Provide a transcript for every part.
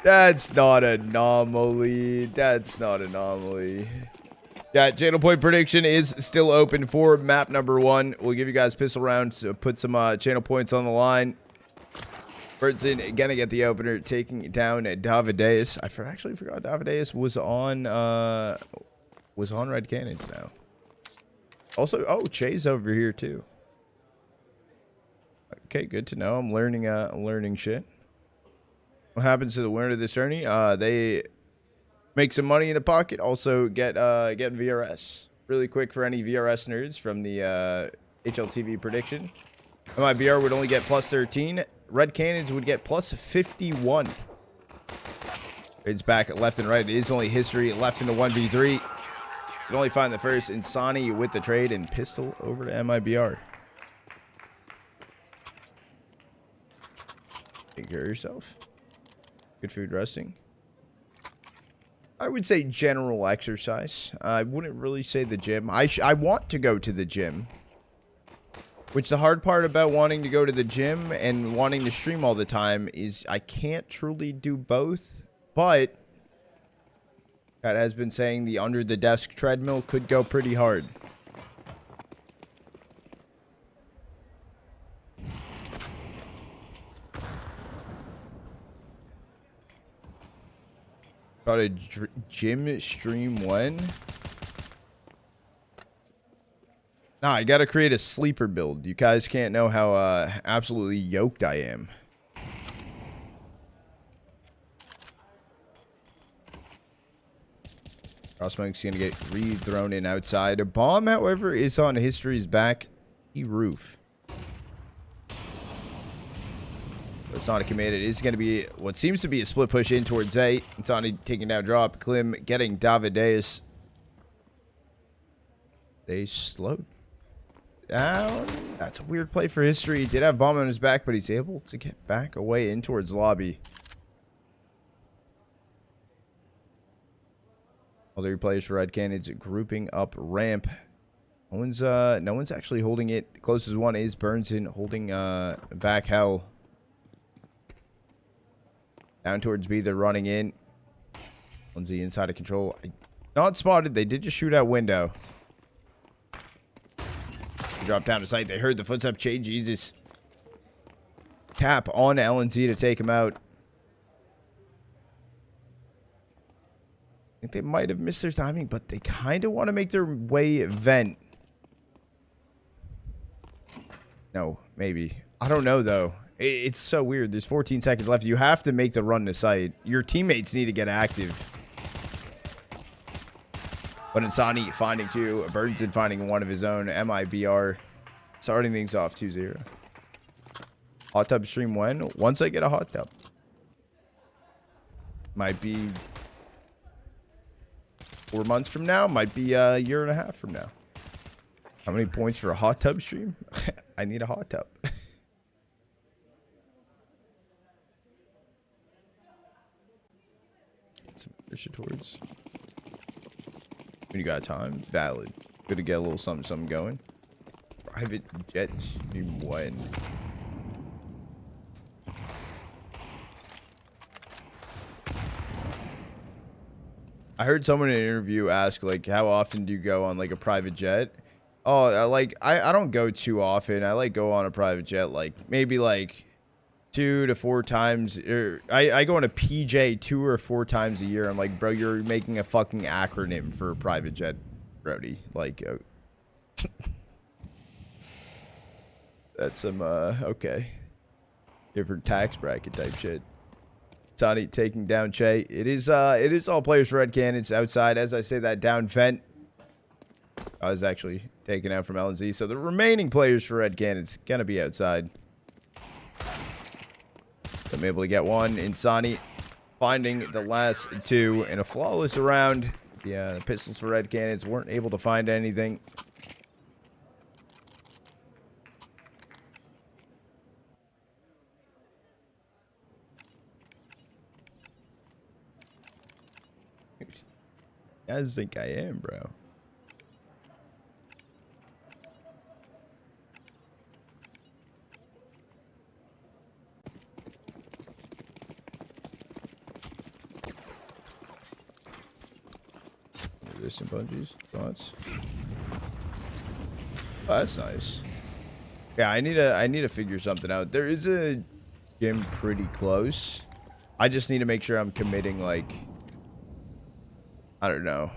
That's not anomaly. That's not anomaly. Yeah, channel point prediction is still open for map number 1. We'll give you guys pistol rounds to put some channel points on the line. Birdson gonna get the opener, taking down Davideus. I actually forgot Davideus was on Red Canids now. Also, oh, Chay's over here too. Okay, good to know. I'm learning shit. What happens to the winner of this journey? They make some money in the pocket. Also get VRS. Really quick for any VRS nerds from the HLTV prediction. MIBR would only get plus 13. Red Canids would get plus 51. It's back left and right. It is only history left in the 1v3. You can only find the first Insani with the trade and pistol over to MIBR. Take care of yourself. Good food, resting. I would say general exercise. I wouldn't really say the gym. I want to go to the gym. Which the hard part about wanting to go to the gym and wanting to stream all the time is I can't truly do both. But that has been saying the under the desk treadmill could go pretty hard. Got a gym stream when? Nah, I gotta create a sleeper build. You guys can't know how absolutely yoked I am. Crossmonk's gonna get re-thrown in outside. A bomb, however, is on history's back. Roof. It's not a commit. It is going to be what seems to be a split push in towards A. Insani taking down drop. Klim getting Davideus. They slowed down. That's a weird play for history. He did have bomb on his back, but he's able to get back away in towards lobby. Other players for Red Canids grouping up ramp. No one's actually holding it. The closest one is Burnson holding back hell. Down towards B, they're running in. One's the inside of control. Not spotted. They did just shoot out window. They dropped down to sight. They heard the footstep. chayJESUS. Tap on LNZ to take him out. I think they might have missed their timing, but they kind of want to make their way vent. No, maybe. I don't know, though. It's so weird. There's 14 seconds left. You have to make the run to sight. Your teammates need to get active. But Insani finding two. Burnson finding one of his own. MIBR starting things off 2-0. Hot tub stream when? Once I get a hot tub. Might be 4 months from now. Might be a year and a half from now. How many points for a hot tub stream? I need a hot tub. Some pressure towards. When you got time, valid. Good to get a little something going. Private jet stream when? I heard someone in an interview ask, like, how often do you go on, like, a private jet? Oh, I don't go too often. I, like, go on a private jet, like, maybe, like, 2 to 4 times. I go on a PJ 2 or 4 times a year. I'm like, bro, you're making a fucking acronym for a private jet, Brody. Like, that's some, okay. Different tax bracket type shit. Tony taking down Chay. It is all players for Red Canids outside. As I say that, down vent. I was actually taken out from LNZ. So the remaining players for Red Canids gonna be outside. I'm able to get one. Insani finding the last 2 in a flawless round. The pistols for Red Canids weren't able to find anything. You guys think I am, bro? Resistant bungees. Thoughts? Oh, that's nice. Yeah, I need to figure something out. There is a gym pretty close. I just need to make sure I'm committing, like, I don't know,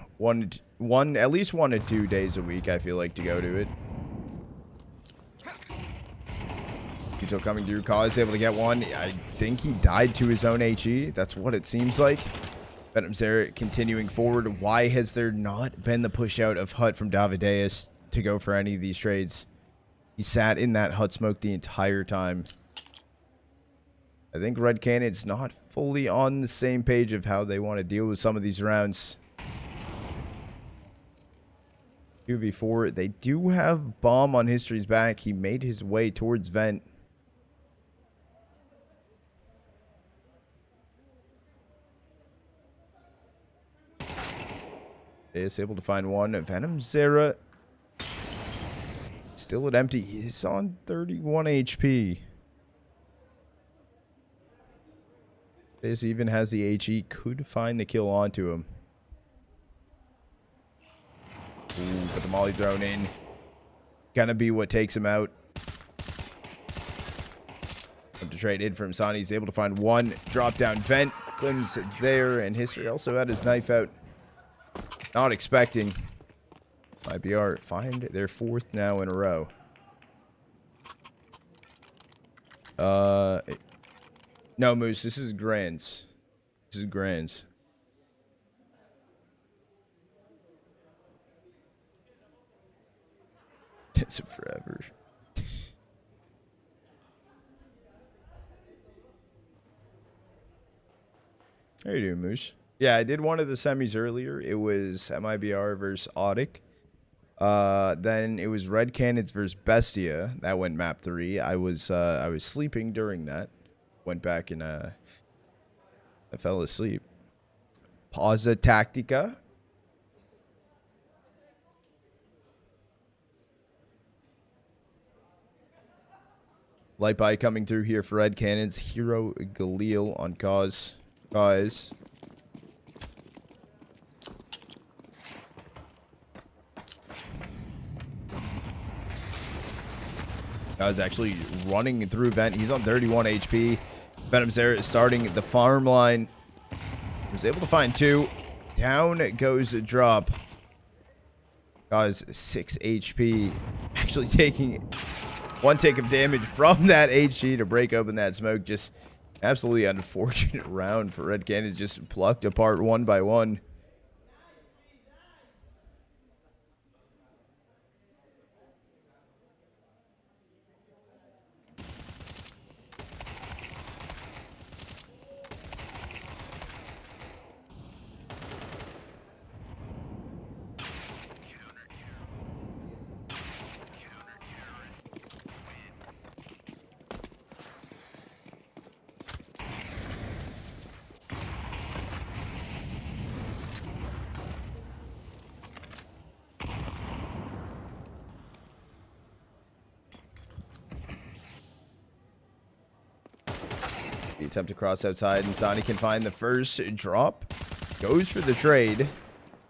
at least 1 to 2 days a week. I feel like to go to it. Still coming through. Kauez able to get one. I think he died to his own HE. That's what it seems like. venomzera continuing forward. Why has there not been the push out of Hut from Davideus to go for any of these trades? He sat in that Hut smoke the entire time. I think Red Canids not fully on the same page of how they want to deal with some of these rounds. 2v4. They do have Bomb on History's back. He made his way towards Vent. Is able to find one. venomzera still at empty. He's on 31 HP. This even has the HE. Could find the kill onto him. Ooh, but the molly thrown in. Gonna be what takes him out. Up to trade in from insani. He's able to find one. Drop down vent. Klim's there. And History also had his knife out. Not expecting. MIBR find their 4th now in a row. No, Moose. This is Grands. This is Grands. It's forever. How you doing, Moose? Yeah, I did one of the semis earlier. It was MIBR versus Audic. Then it was Red Canids versus Bestia. That went map 3. I was sleeping during that. Went back and I fell asleep. Pausa Tactica. Light by coming through here for Red Canids. Hero Galil on kauez. Guy's actually running through vent. He's on 31 HP. venomzera is starting the farm line. Was able to find 2. Down goes a drop. Guy's 6 HP. Actually taking 1 tick of damage from that HE to break open that smoke. Just absolutely unfortunate round for Red Canids. Just plucked apart 1 by 1. The attempt to cross outside. insani can find the first drop. Goes for the trade.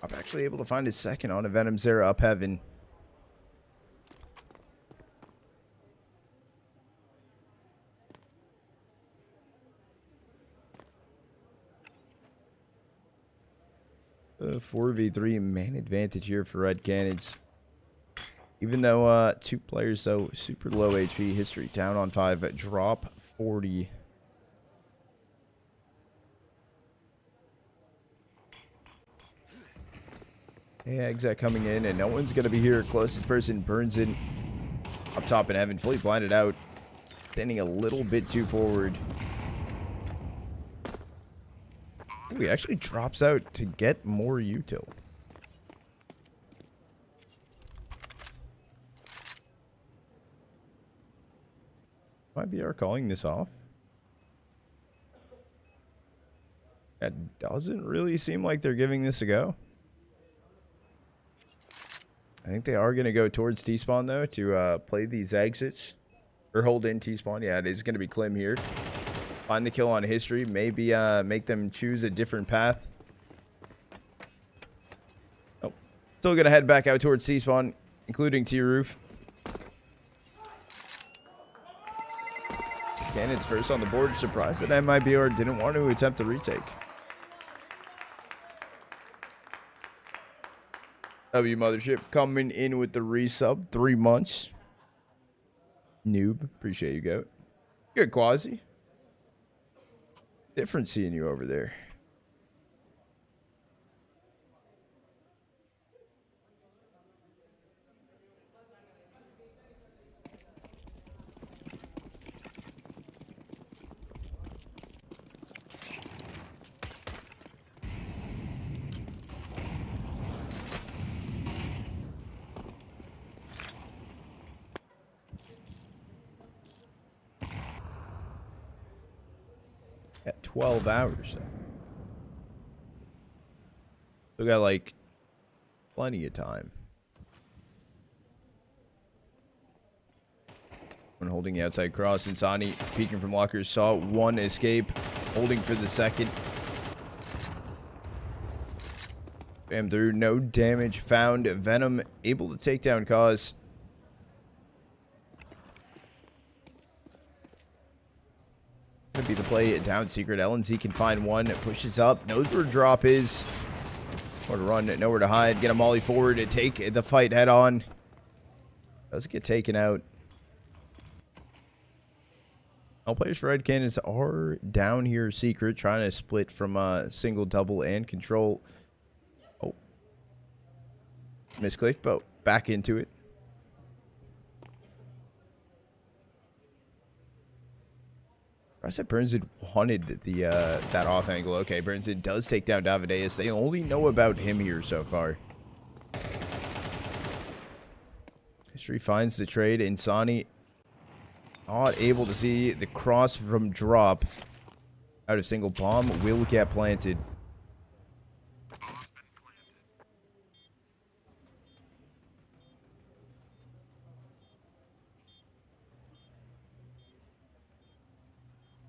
I'm actually able to find his second on a venomzera up heaven. A 4v3 man advantage here for Red Canids. Even though 2 players, though, super low HP. History down on 5. Drop 40. Yeah, exec coming in, and no one's going to be here. Closest person burns in up top in heaven. Fully blinded out. Standing a little bit too forward. Ooh, he actually drops out to get more util. MIBR calling this off. That doesn't really seem like they're giving this a go. I think they are going to go towards T-spawn, though, to play these exits. Or hold in T-spawn. Yeah, it is going to be Klim here. Find the kill on History. Maybe make them choose a different path. Oh, Still gonna head back out towards C-spawn, including T-roof. Canids first on the board. Surprised that MIBR didn't want to attempt the retake. W Mothership coming in with the resub. 3 months. Noob. Appreciate you, Goat. Good, Quasi. Different seeing you over there. At 12 hours. Still got like plenty of time. When holding the outside cross, Insani peeking from lockers saw one escape, holding for the second. Bam through, no damage found. Venom able to take down Cause. Could be the play down secret. LNZ can find one. Pushes up. Knows where drop is. Nowhere to run. Nowhere to hide. Get a molly forward to take the fight head on. Does get taken out. All players for Red Canids are down here secret. Trying to split from single, double, and control. Oh. Misclicked, but back into it. I said Burnson wanted the that off angle. Okay, Burnson does take down Davideus. They only know about him here so far. History finds the trade. Insani not able to see the cross from drop. Out of single bomb will get planted.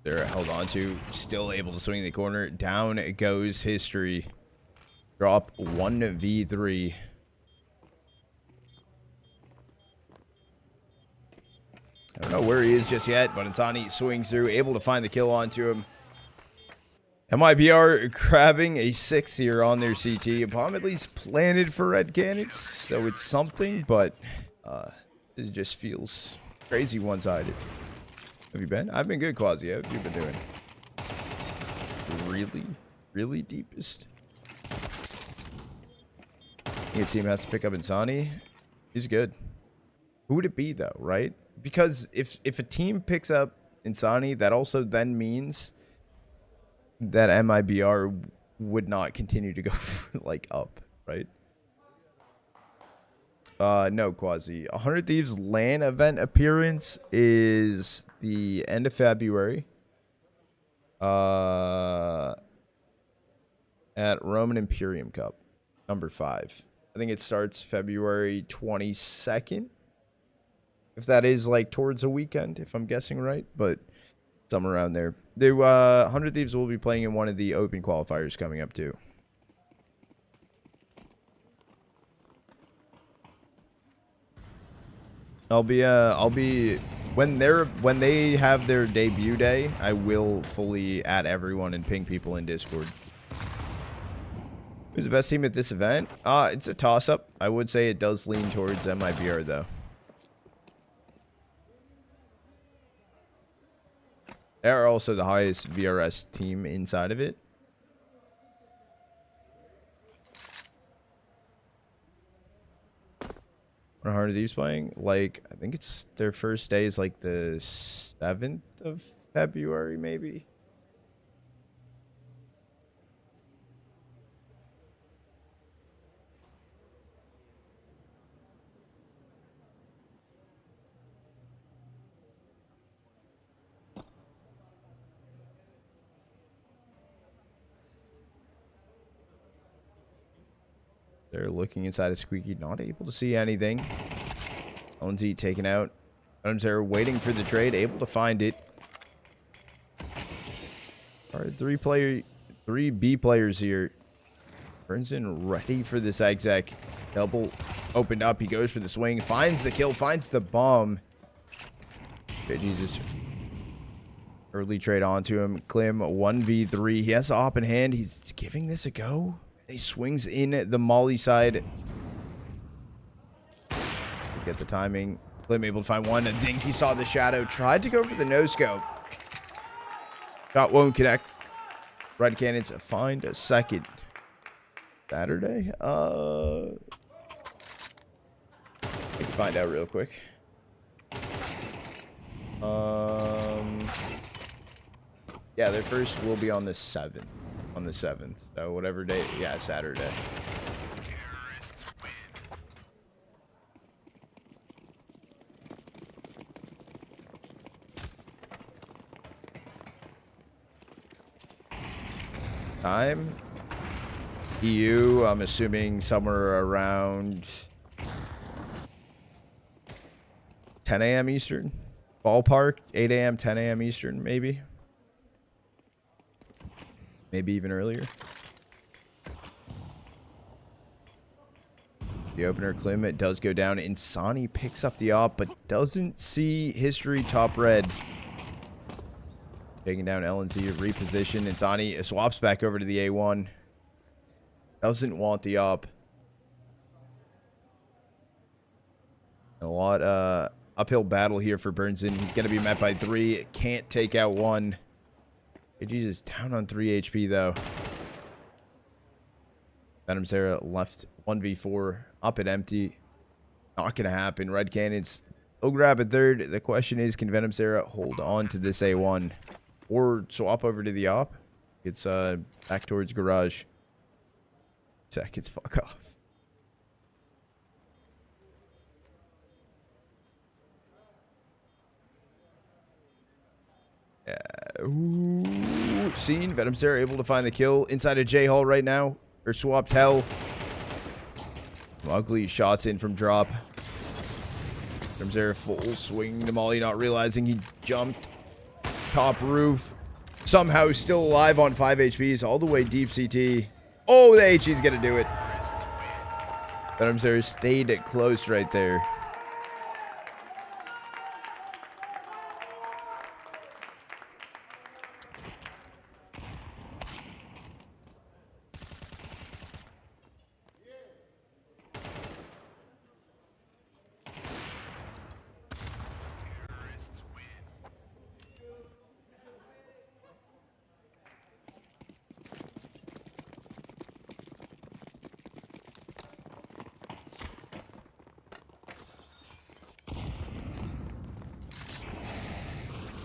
They're held on to, still able to swing the corner. Down goes History. Drop 1v3. I don't know where he is just yet, but Insani swings through, able to find the kill onto him. MIBR grabbing a 6 here on their CT. Bomb at least planted for Red Canids, so it's something, but it just feels crazy one-sided. Have you been? I've been good, Quasi. How have you been doing? Really? Really deepest? Your team has to pick up Insani. He's good. Who would it be, though, right? Because if a team picks up Insani, that also then means that MIBR would not continue to go, like, up, right? No, Quasi. 100 Thieves LAN event appearance is the end of February. At Roman Imperium Cup, number 5. I think it starts February 22nd. If that is, like, towards a weekend, if I'm guessing right. But somewhere around there. The 100 Thieves will be playing in one of the open qualifiers coming up, too. I'll be when they have their debut day, I will fully add everyone and ping people in Discord. Who's the best team at this event? It's a toss-up. I would say it does lean towards MIBR though. They're also the highest VRS team inside of it. What are 100 Thieves playing? Like, I think it's their first day is like the 7th of February, maybe. They're looking inside a Squeaky, not able to see anything. ONZ taken out. venomzera waiting for the trade, able to find it. All right, 3 B players here. Burns in ready for this exec. Double opened up. He goes for the swing. Finds the kill. Finds the bomb. chayJESUS. Early trade onto him. Klim 1v3. He has the op in hand. He's giving this a go. He swings in the molly side. Get the timing. Klim able to find one. I think he saw the shadow. Tried to go for the no scope. Shot won't connect. Red Canids find a second. Saturday? I can find out real quick. Yeah, their first will be on the 7th. On the 7th. So whatever day. Yeah, Saturday. Time. EU, I'm assuming somewhere around 10 a.m. Eastern. Ballpark, 8 a.m., 10 a.m. Eastern, maybe. Maybe even earlier. The opener, Klim, it does go down. Insani picks up the op, but doesn't see history top red. Taking down LNZ, reposition. Insani swaps back over to the A1. Doesn't want the op. A lot uphill battle here for Burnson. He's going to be met by 3. Can't take out 1. chayJESUS down on 3 HP though. venomzera left 1v4. Up at empty. Not going to happen. Red Canids will grab a third. The question is, can venomzera hold on to this A1? Or swap over to the op? It's back towards garage. Seconds, fuck off. Ooh, seen. venomzera able to find the kill inside of J Hall right now. Or swapped hell. Some ugly shots in from drop. venomzera full swing to molly, not realizing he jumped top roof. Somehow still alive on 5 HPs all the way deep CT. Oh, the HE's gonna do it. venomzera stayed close right there.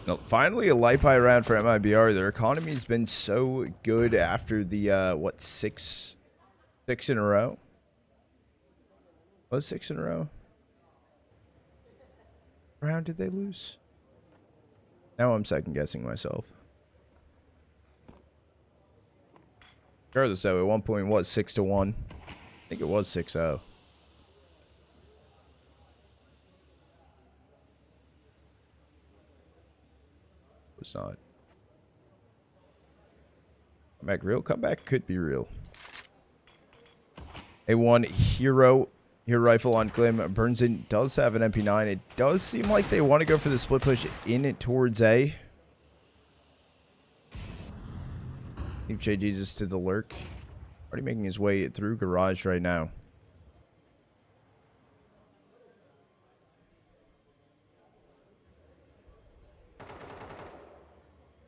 No, finally a LiPi round for MIBR. Their economy's been so good after the what, six in a row? Was 6 in a row? What round did they lose? Now I'm second guessing myself. Regardless though, at one point what, 6-1? I think it was 6-0. Was not. Comeback real? Comeback could be real. A1 hero rifle on Klim. Burnson does have an MP9. It does seem like they want to go for the split push in it towards A. Leave chayJESUS to the lurk. Already making his way through garage right now.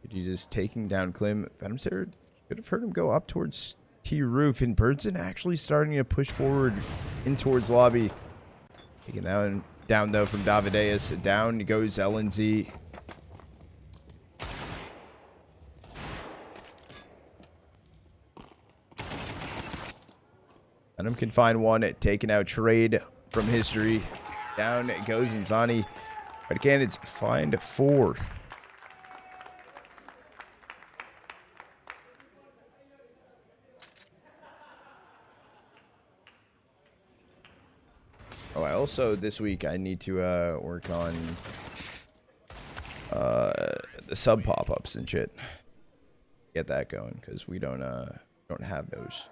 chayJESUS taking down Klim. venomzera could have heard him go up towards T roof, and Burnson actually starting to push forward in towards lobby. Taking down though from Davideus. Down goes LNZ. Venom can find one. Taking out trade from history. Down goes insani. Red Canids find 4. Oh, I also this week I need to work on the sub pop-ups and shit. Get that going because we don't have those.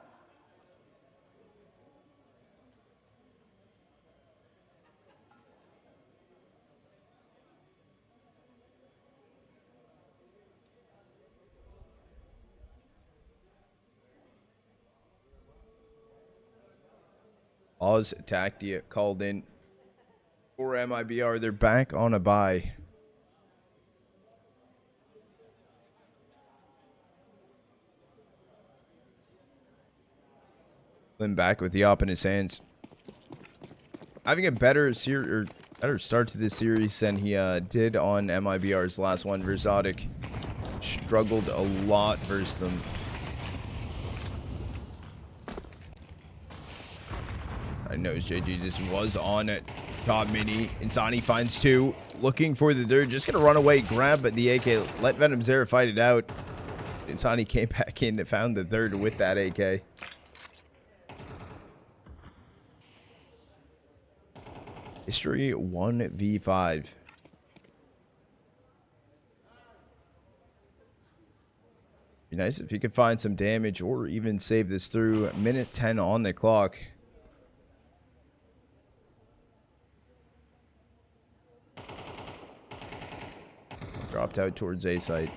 Oz Tactia called in for MIBR. They're back on a bye. Lynn back with the op in his hands. Having a better start to this series than he did on MIBR's last one. Verzotic struggled a lot versus them. I know chayJESUS was on it. Top mini. Insani finds two. Looking for the third. Just going to run away. Grab the AK. Let venomzera fight it out. Insani came back in and found the third with that AK. History 1v5. Be nice if you could find some damage or even save this through. Minute 10 on the clock. Dropped out towards A site.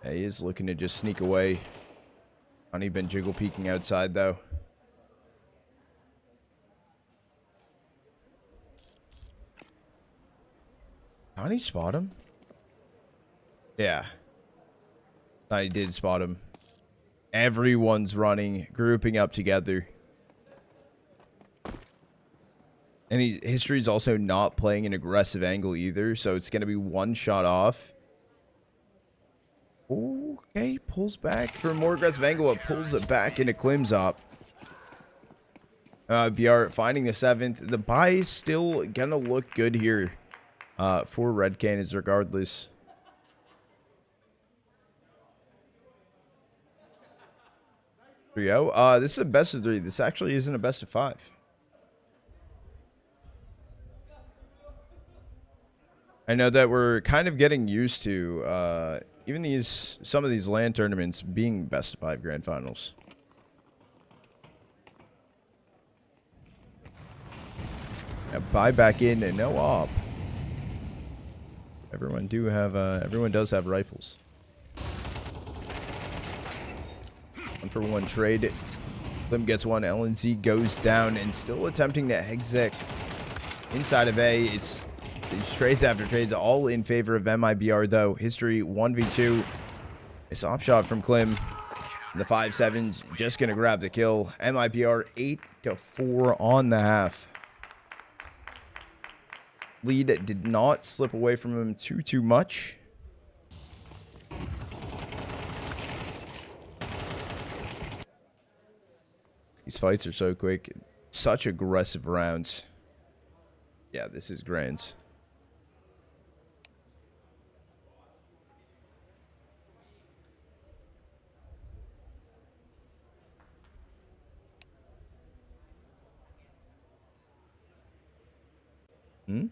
Yeah, he is looking to just sneak away. Honey been jiggle peeking outside though. Honey spot him? Yeah. Thought he did spot him. Everyone's running, grouping up together. And history's also not playing an aggressive angle either, so it's going to be one shot off. Okay, pulls back for a more aggressive angle, but pulls it back into Klimzop. BR finding the 7th. The buy is still going to look good here for Red Canids regardless. This is a best of 3. This actually isn't a best of 5. I know that we're kind of getting used to even some of these LAN tournaments being best of 5 grand finals. Yeah, buy back in and no op. Everyone does have rifles. 1-for-1 trade. Lim gets one. LNZ goes down and still attempting to exec inside of A. It's these trades after trades, all in favor of MIBR, though. History 1v2. It's op shot from Klim. The 5-7's just going to grab the kill. MIBR 8-4 on the half. Lead did not slip away from him too much. These fights are so quick. Such aggressive rounds. Yeah, this is grands. Hmm?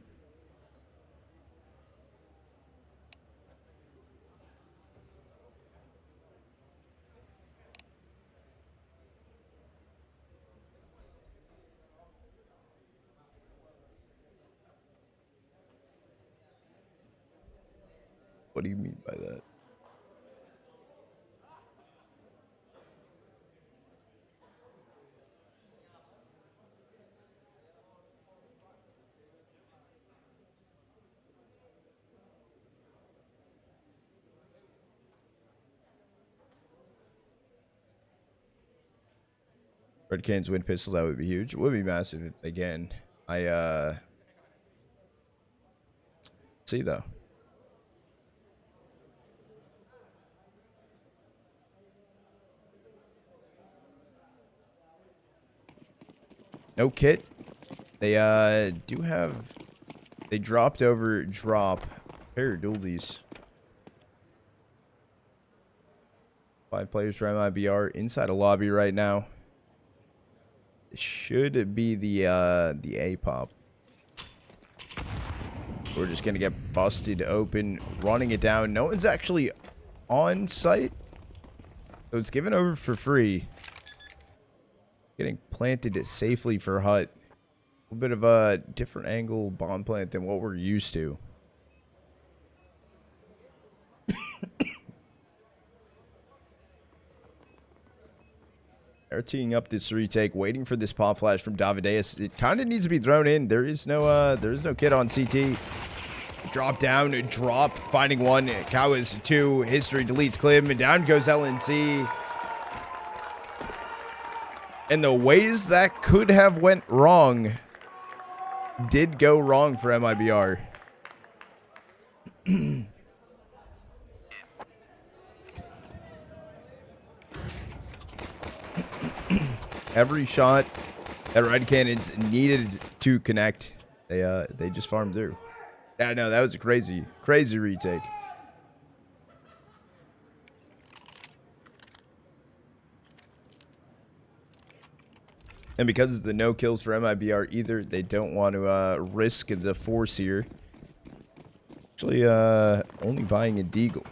What do you mean by that? Red Canids win pistols, that would be huge. It would be massive if they can. See though. No kit. They do have. They dropped over drop. Pair of dualies. 5 players for MIBR inside a lobby right now. It should be the A pop. We're just gonna get busted open, running it down. No one's actually on site, so it's given over for free. Getting planted safely for Hut. A little bit of a different angle bomb plant than what we're used to. They're teeing up this retake, waiting for this pop flash from Davideus. It kind of needs to be thrown in. There is no kid on CT. Drop down, drop, finding one. Kauez 2. History deletes Klim, and down goes LNC. And the ways that could have went wrong did go wrong for MIBR. Every shot that Red Canids needed to connect, they just farmed through. Yeah, no, that was a crazy retake. And because of the no kills for MIBR either, they don't want to risk the force here. Actually, only buying a deagle.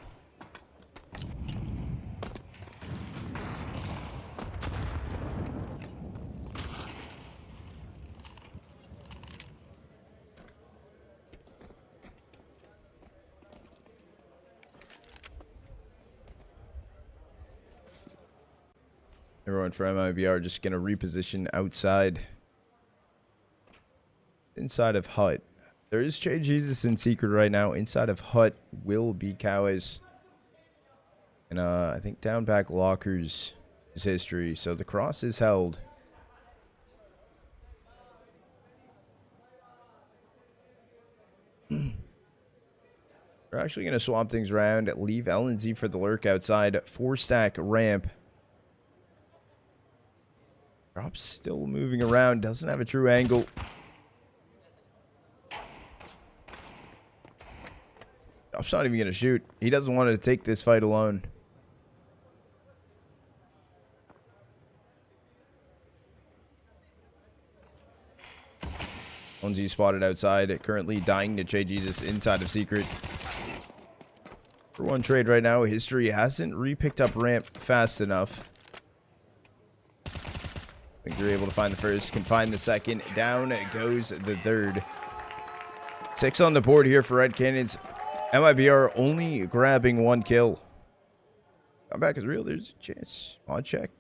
Everyone from MIBR just going to reposition outside. Inside of hut. There is chayJESUS in secret right now. Inside of hut will be kauez. And I think down back lockers is history. So the cross is held. They're actually going to swap things around. Leave LNZ for the lurk outside. 4-stack ramp. Drop's still moving around. Doesn't have a true angle. Drop's not even going to shoot. He doesn't want to take this fight alone. LNZ spotted outside. Currently dying to chayJESUS inside of secret. For one trade right now, history hasn't re-picked up ramp fast enough. I think you're able to find the first, can find the second. Down goes the third. 6 on the board here for Red Canids. MIBR only grabbing 1 kill. Comeback is real. There's a chance. On check.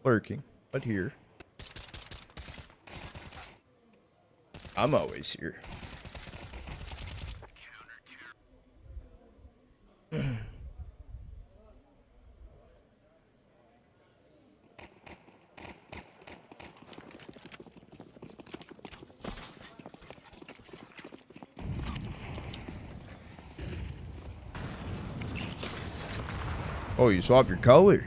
Lurking. But here. I'm always here. Oh, you swap your color.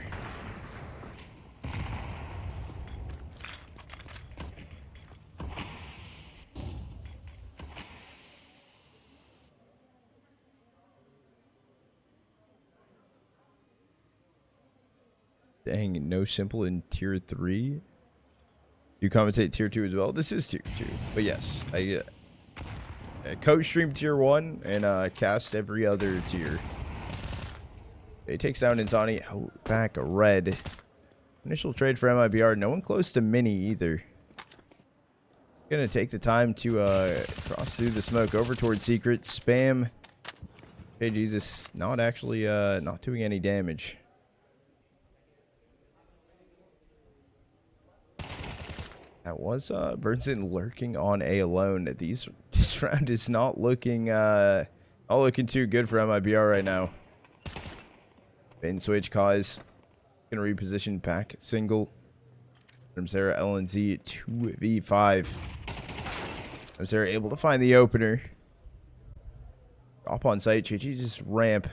Dang, no simple in tier 3. You commentate tier 2 as well. This is tier 2, but yes, I co-stream tier 1 and cast every other tier. It takes down insani. Oh, back a red. Initial trade for MIBR. No one close to mini either. Gonna take the time to cross through the smoke over towards secret. Spam. chayJESUS not actually not doing any damage. That was Burnson lurking on A alone. This round is not looking too good for MIBR right now. Bane switch kauez. Gonna reposition back single. venomzera LNZ 2v5. venomzera able to find the opener. Drop on site. chayJESUS ramp.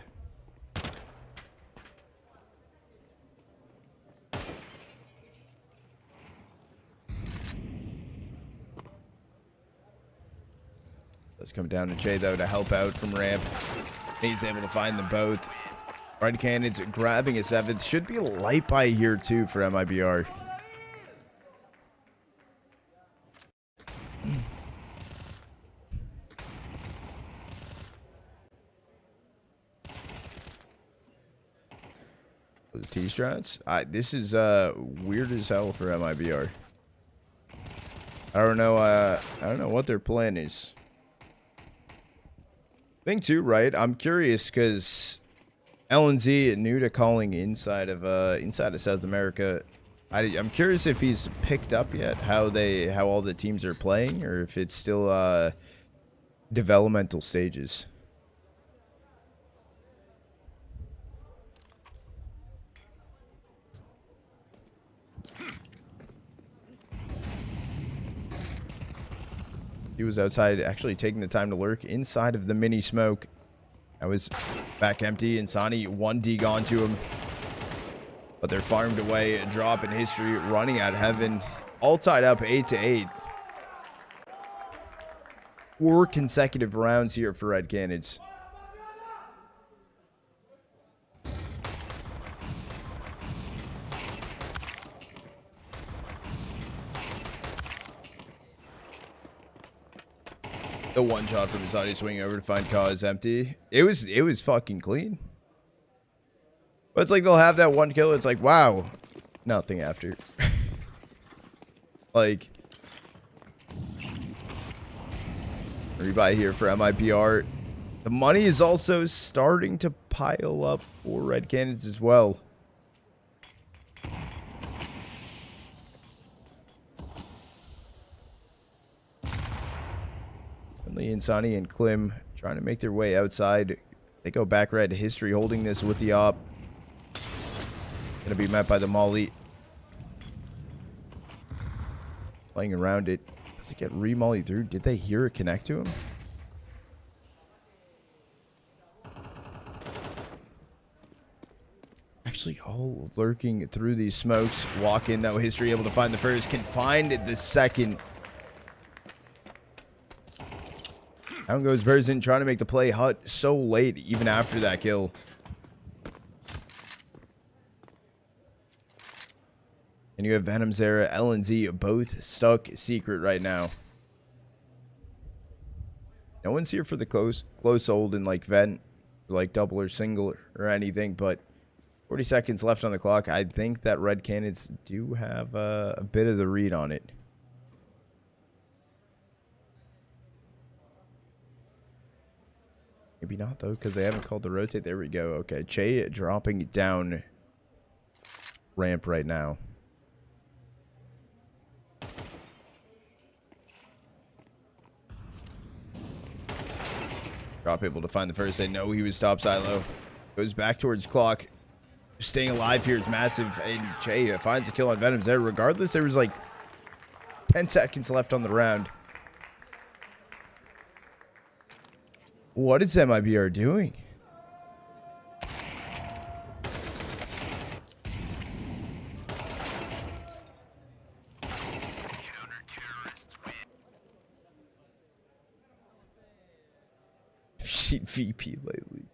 Let's come down to Chay though to help out from ramp. He's able to find them both. Red Canids grabbing a 7th. Should be a light buy here too for MIBR. The T-strats. This is weird as hell for MIBR. I don't know what their plan is. Thing too, right? I'm curious because LNZ new to calling inside of South America. I'm curious if he's picked up yet how all the teams are playing, or if it's still developmental stages. He was outside actually taking the time to lurk inside of the mini smoke. That was back empty. Insani 1D gone to him. But they're farmed away. A drop in history running at heaven. All tied up 8-8. 4 consecutive rounds here for Red Canids. The one shot from insani swinging over to find kauez empty. It was fucking clean. But it's like they'll have that one kill. It's like, wow, nothing after. Like, rebuy here for MIBR. The money is also starting to pile up for Red Canids as well. Insani and Klim trying to make their way outside. They go back red. History holding this with the op. Gonna be met by the molly. Playing around it. Does it get re-molly through? Did they hear it connect to him? Actually all lurking through these smokes. Walk in though. History able to find the first. Can find the second. Down goes Verzin trying to make the play. Hut so late even after that kill. And you have venomzera, LNZ both stuck secret right now. No one's here for the close hold in like vent, or like double or single or anything, but 40 seconds left on the clock. I think that Red Canids do have a bit of the read on it. Maybe not, though, because they haven't called the rotate. There we go. Okay, Che dropping down ramp right now. Drop able to find the first. They know he was top silo. Goes back towards clock. Staying alive here is massive. And Che finds the kill on venomzera. Regardless, there was like 10 seconds left on the round. What is MIBR doing? Sheet VP lately.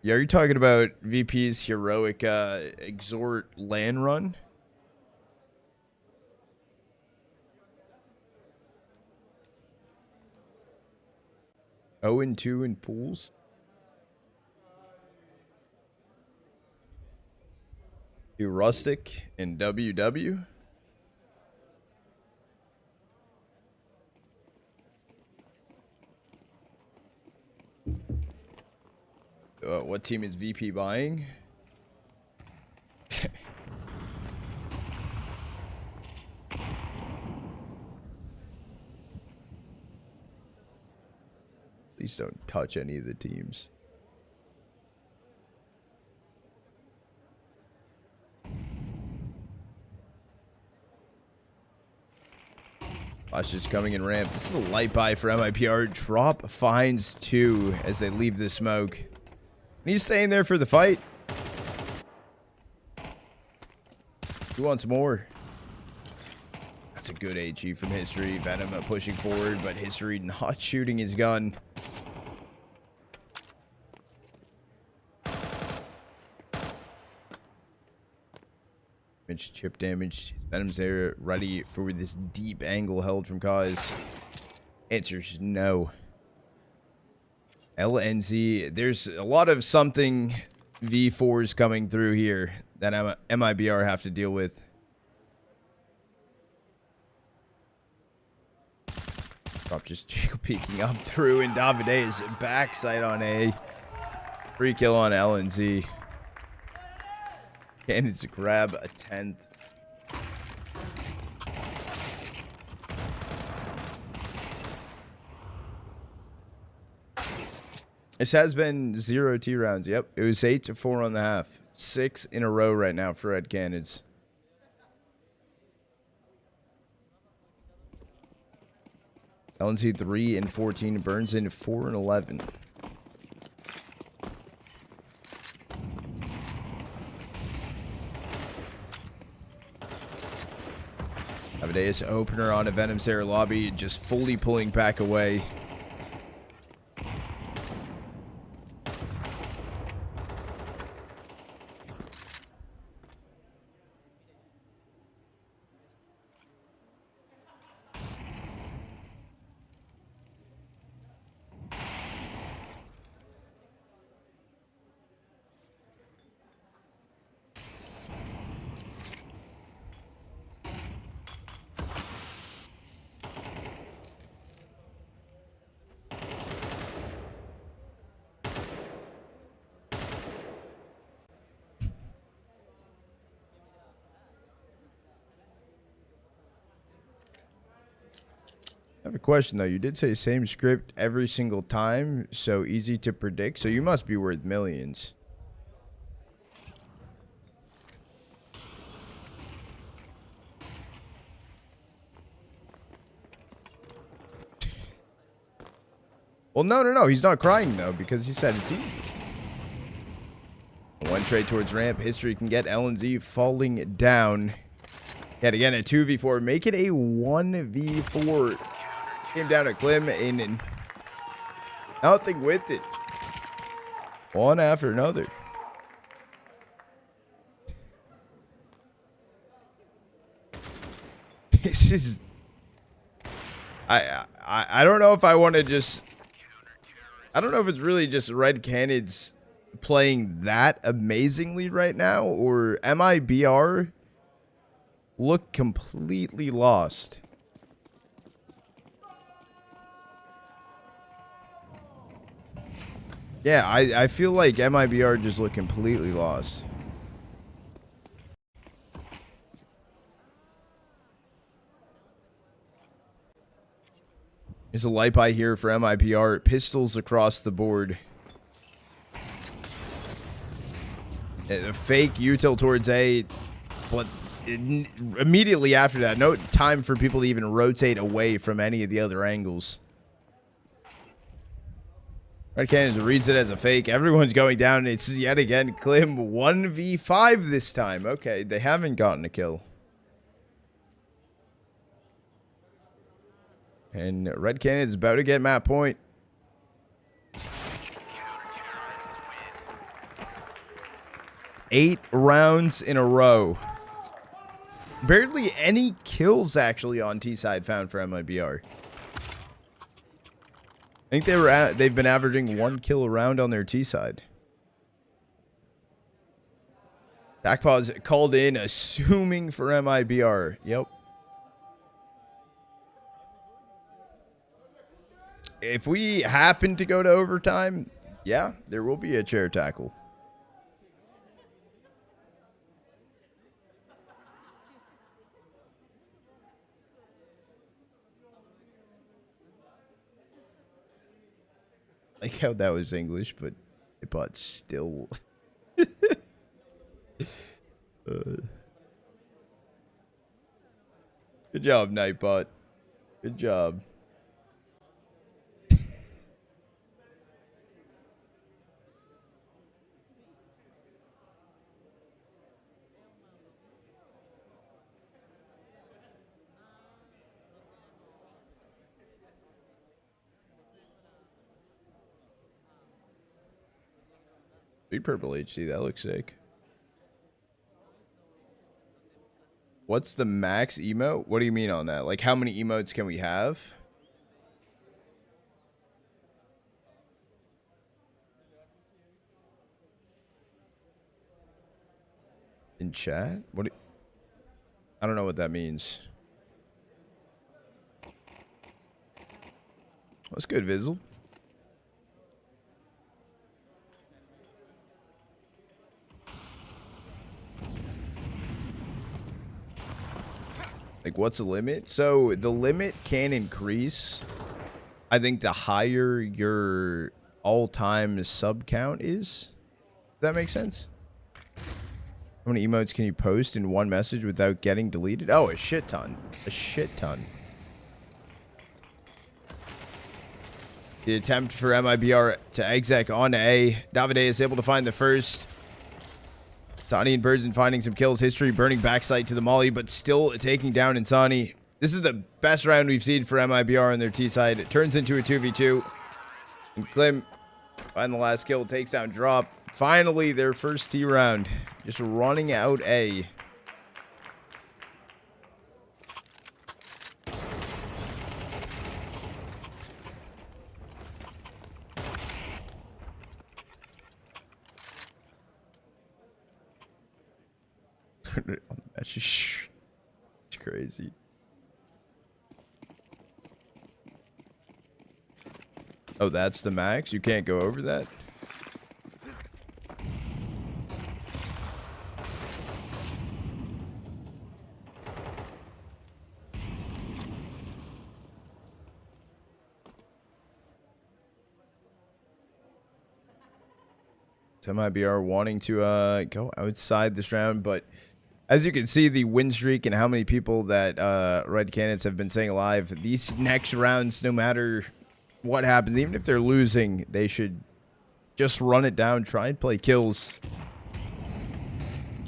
Yeah, are you talking about VP's heroic exhort land run? 0-2 in pools. Do Rustic and WW. What team is VP buying? Please don't touch any of the teams. Flash is coming in ramp. This is a light buy for MIBR. Drop finds 2 as they leave the smoke. And he's staying there for the fight. Who wants more? That's a good HE from History. Venom pushing forward, but History not shooting his gun. Chip damage. venomzera ready for this deep angle held from kauez. Answer's no. LNZ, there's a lot of something V4s coming through here that MIBR have to deal with. Drop just peeking up through, and Davide is backside on A. Free kill on LNZ. Canids to grab a 10th. This has been 0 T rounds. Yep. It was 8 to 4.5. 6 in a row right now for Red Canids. LNC 3 and 14. Burns in 4 and 11. Amadeus opener on a venomzera lobby, just fully pulling back away. I have a question though. You did say same script every single time, so easy to predict. So you must be worth millions. Well, no. He's not crying though because he said it's easy. One trade towards ramp. History can get LNZ falling down. Yet again, a 2v4. Make it a 1v4. Came down to Klim and nothing with it. One after another. This is... I don't know if I want to just... I don't know if it's really just Red Canids playing that amazingly right now, or MIBR look completely lost. Yeah, I feel like MIBR just look completely lost. There's a light by here for MIBR. Pistols across the board. A fake util towards A, but immediately after that, no time for people to even rotate away from any of the other angles. Red Canids reads it as a fake. Everyone's going down. It's yet again Klim 1v5 this time. Okay, they haven't gotten a kill. And Red Canids is about to get map point. Eight rounds in a row. Barely any kills actually on T side found for MIBR. I think they've been averaging 1 kill a round on their T side. Backpause called in, assuming for MIBR. Yep. If we happen to go to overtime, yeah, there will be a chair tackle. Like how that was English, but still. Good job, Nightbot. Good job. Big purple HC, that looks sick. What's the max emote? What do you mean on that? Like, how many emotes can we have? In chat? I don't know what that means. That's good, Vizzle. Like, what's the limit? So the limit can increase. I think the higher your all-time sub count is. Does that make sense? How many emotes can you post in one message without getting deleted? Oh, a shit ton. A shit ton. The attempt for MIBR to exec on A. Davide is able to find the first. Insani and Birdson finding some kills. History burning backside to the molly, but still taking down Insani. This is the best round we've seen for MIBR on their T side. It turns into a 2v2. And Klim, find the last kill, takes down Drop. Finally, their first T round. Just running out A. That's just it's crazy. Oh, that's the max? You can't go over that? MIBR wanting to go outside this round, but as you can see, the win streak and how many people that Red Canids have been staying alive, these next rounds, no matter what happens, even if they're losing, they should just run it down, try and play kills.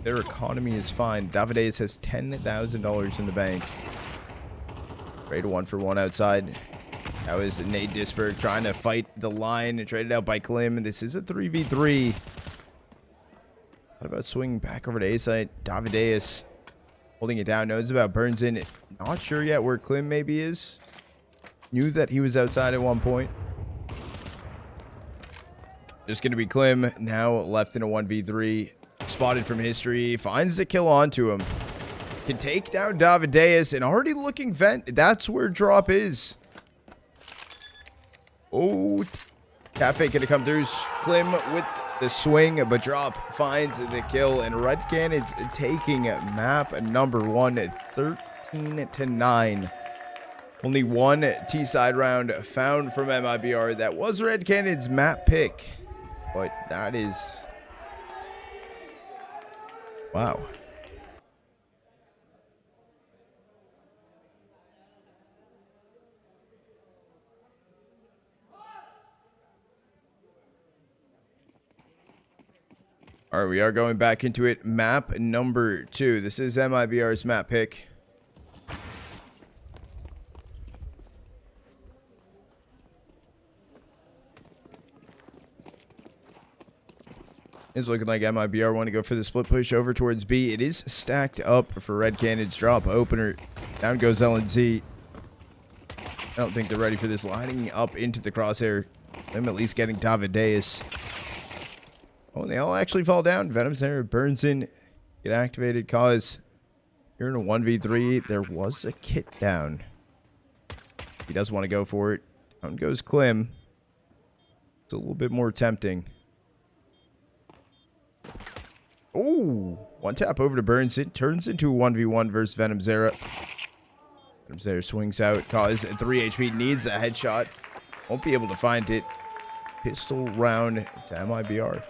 Their economy is fine. Davides has $10,000 in the bank. Trade 1-for-1 outside. That was Nate Disberg trying to fight the line and traded out by Klim. This is a 3v3. What about swinging back over to A site? Davideus holding it down. Knows about Burnson. Not sure yet where Klim maybe is. Knew that he was outside at one point. Just going to be Klim. Now left in a 1v3. Spotted from history. Finds the kill onto him. Can take down Davideus and already looking vent. That's where Drop is. Oh, Cafe gonna come through. Klim with the swing, but Drop finds the kill, and Red Canids taking map number 1, 13-9. Only one T-side round found from MIBR. That was Red Canids' map pick, but that is wow. All right, we are going back into it. Map number 2. This is MIBR's map pick. It's looking like MIBR want to go for the split push over towards B. It is stacked up for Red Canids. Drop opener. Down goes LNZ. I don't think they're ready for this. Lining up into the crosshair. Them at least getting Davideus. Oh, and they all actually fall down. venomzera, Burnson, get activated. Kauez, you're in a 1v3. There was a kit down. He does want to go for it. Down goes Klim. It's a little bit more tempting. Oh, one tap over to Burnson. Turns into a 1v1 versus venomzera. venomzera swings out. Kauez at 3 HP. Needs a headshot. Won't be able to find it. Pistol round to MIBR.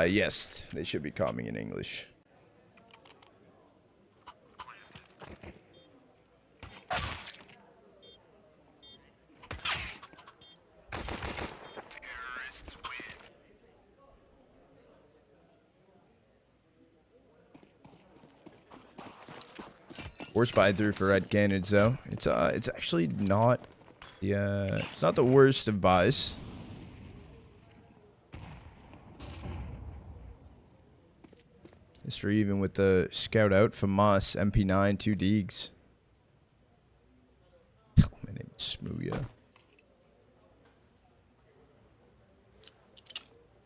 Yes, they should be calming in English. Force buy through for Red Canids though. It's actually not it's not the worst of buys. History even with the scout out. FAMAS, MP9, 2 Deegs. Oh, my name is Smooya.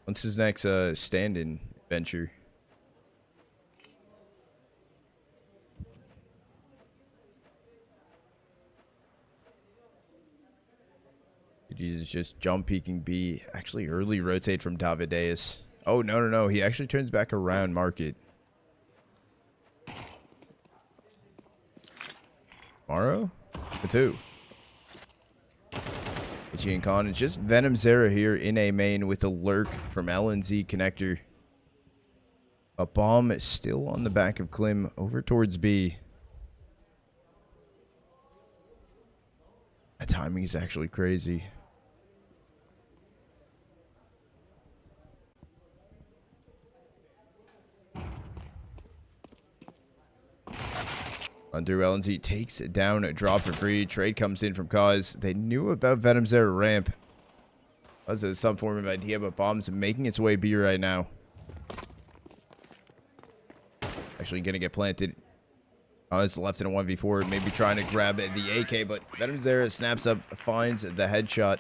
What's his next stand-in venture? Jesus, just jump peeking B. Actually early rotate from Davideus. Oh, no. He actually turns back around market. The two. Itchy and Con. It's just venomzera here in A main with a lurk from LNZ connector. A bomb is still on the back of Klim over towards B. That timing is actually crazy. Run through LNZ, takes it down, drop for free. Trade comes in from kauez. They knew about venomzera ramp. That's some form of idea, but bomb's making its way B right now. Actually gonna get planted. It's left in a 1v4, maybe trying to grab the AK, but venomzera snaps up, finds the headshot.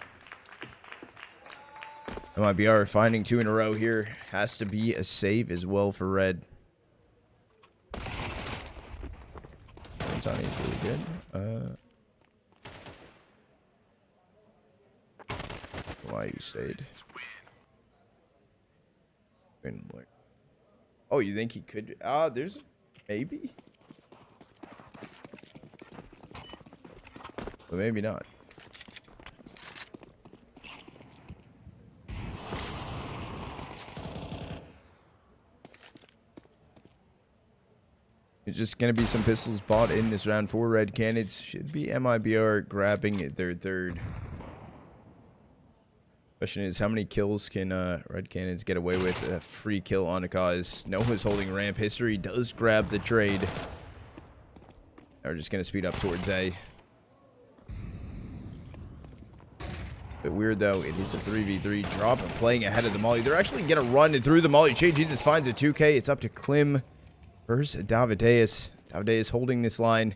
MIBR finding 2 in a row here. Has to be a save as well for red. Insani is really good. Why you stayed? Oh, you think he could? There's maybe, but maybe not. It's just going to be some pistols bought in this round for red. Canids should be MIBR grabbing their third. Question is, how many kills can red Canids get away with? A free kill on a kauez. Noah's holding ramp. History does grab the trade. Now we're just going to speed up towards A. Bit weird though, it is a 3v3 drop and playing ahead of the molly. They're actually going to run through the molly. chayJESUS finds a 2k. It's up to Klim versus Davideus. Davideus holding this line.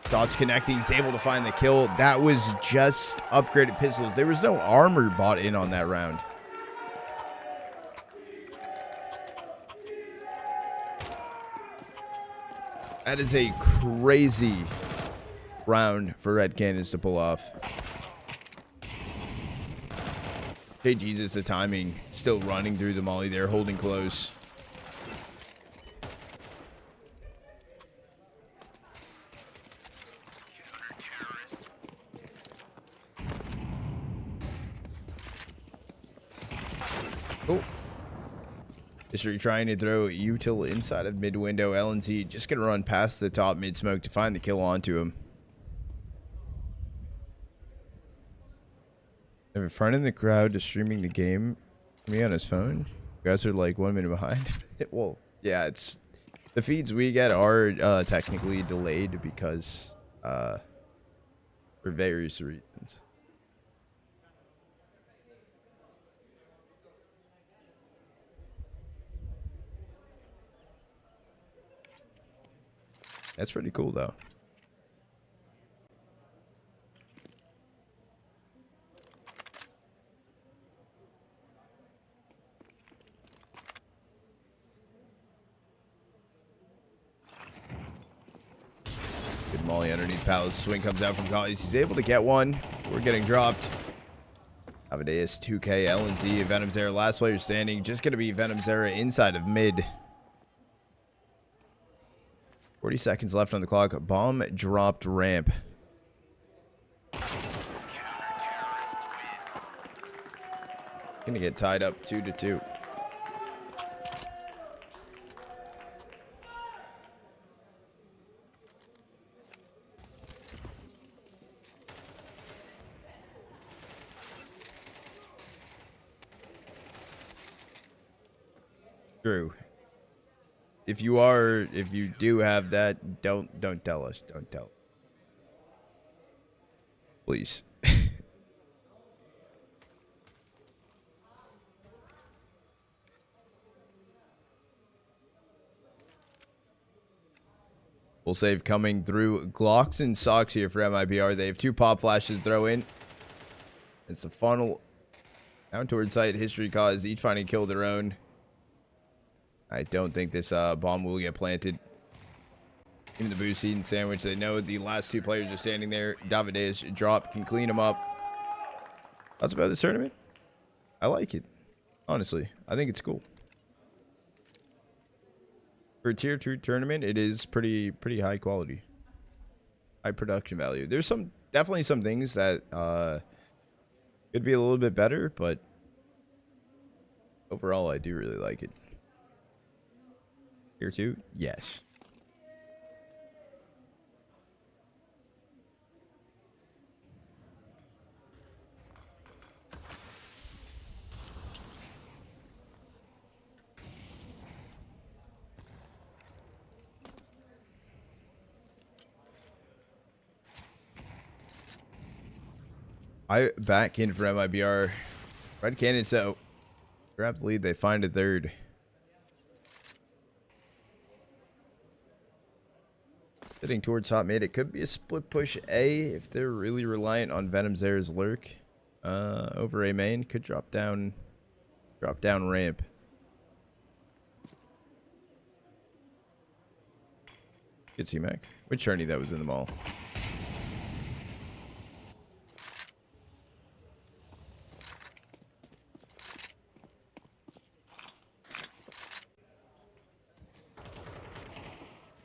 Dots connecting. He's able to find the kill. That was just upgraded pistols. There was no armor bought in on that round. That is a crazy round for red Canids to pull off. chayJESUS, the timing. Still running through the molly there, holding close. Oh. History trying to throw util inside of mid window. LNZ just going to run past the top mid smoke to find the kill onto him. In front of the crowd just streaming the game. Me on his phone. You guys are like 1 minute behind. Well, yeah, it's the feeds we get are technically delayed because for various reasons. That's pretty cool, though. Good molly underneath Palace. Swing comes out from kauez. He's able to get one. We're getting dropped. Davideus, 2k, LNZ, venomzera, last player standing. Just going to be venomzera inside of mid. 40 seconds left on the clock. Bomb dropped ramp. Gonna get tied up 2-2. True. If you do have that, don't tell us. Don't tell. Please. Full save coming through. Glocks and socks here for MIBR. They have 2 pop flashes to throw in. It's a funnel down towards site. History kauez, each finding kill their own. I don't think this bomb will get planted. Even the boost eating sandwich. They know the last 2 players are standing there. Davideus drop can clean them up. That's about this tournament. I like it. Honestly, I think it's cool. For a tier 2 tournament, it is pretty high quality. high production value. There's definitely some things that could be a little bit better, but overall I do really like it. Tier 2? Yes. I back in for MIBR. Red Canids out. Grab the lead. They find a third. Sitting towards top mid. It could be a split push A if they're really reliant on venomzera's lurk. Over A main. Could drop down ramp. Good C-Mac. Which journey that was in the mall?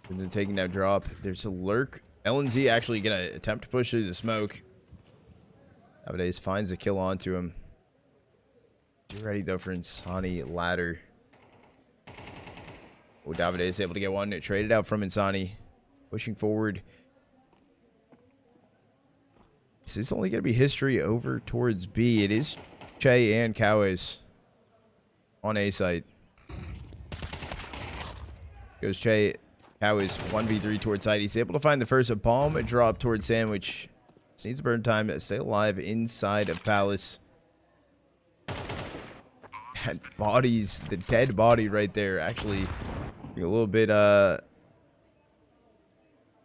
And then taking that drop. There's a lurk. LNZ actually gonna attempt to push through the smoke. Nowadays finds a kill onto him. You're ready though for Insani ladder. Oh, Davide is able to get one. It traded out from Insani. Pushing forward. This is only going to be history over towards B. It is Che and Kauez on A site. Goes Che. Kauez 1v3 towards side. He's able to find the first bomb drop towards Sandwich. Just needs burn time to stay alive inside of Palace. That body's the dead body right there. Actually, a little bit of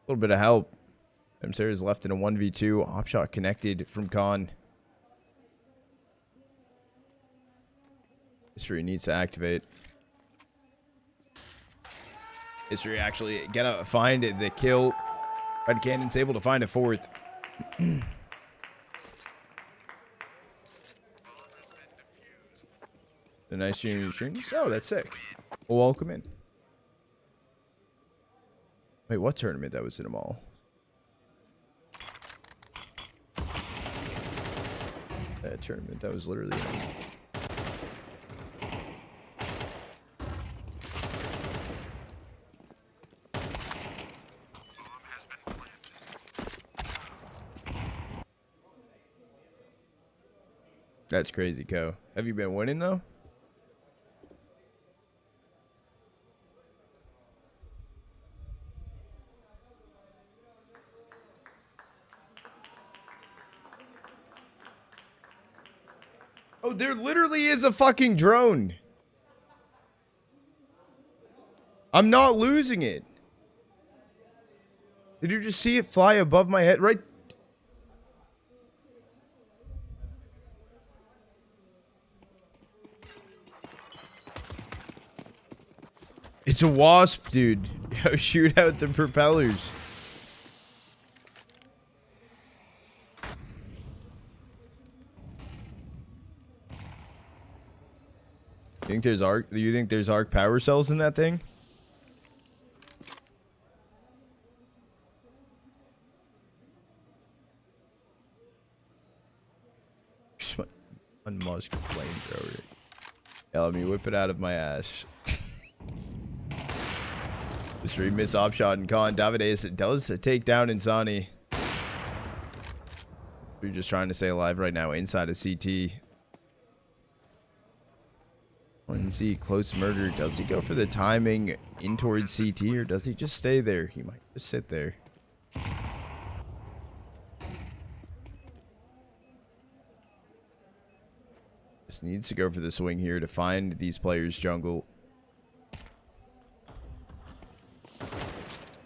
help. Venomzera is left in a 1v2. Op shot connected from Con. History needs to activate. History actually gonna find the kill. Red Cannon's able to find a fourth. A nice stream. Oh, that's sick. Well, welcome in. Wait, what tournament that was in a mall? That tournament that was literally in. That's crazy, Co. Have you been winning though? Oh, there literally is a fucking drone. I'm not losing it. Did you just see it fly above my head? Right. It's a wasp, dude. Yo, shoot out the propellers. Do you think there's arc power cells in that thing? Unmusk flamethrower. Yeah, let me whip it out of my ass. The stream miss op shot and Con. Davide does take down Insani. We're just trying to stay alive right now inside of CT. When you see close murder, does he go for the timing in towards CT or does he just stay there? He might just sit there. Just needs to go for the swing here to find these players jungle.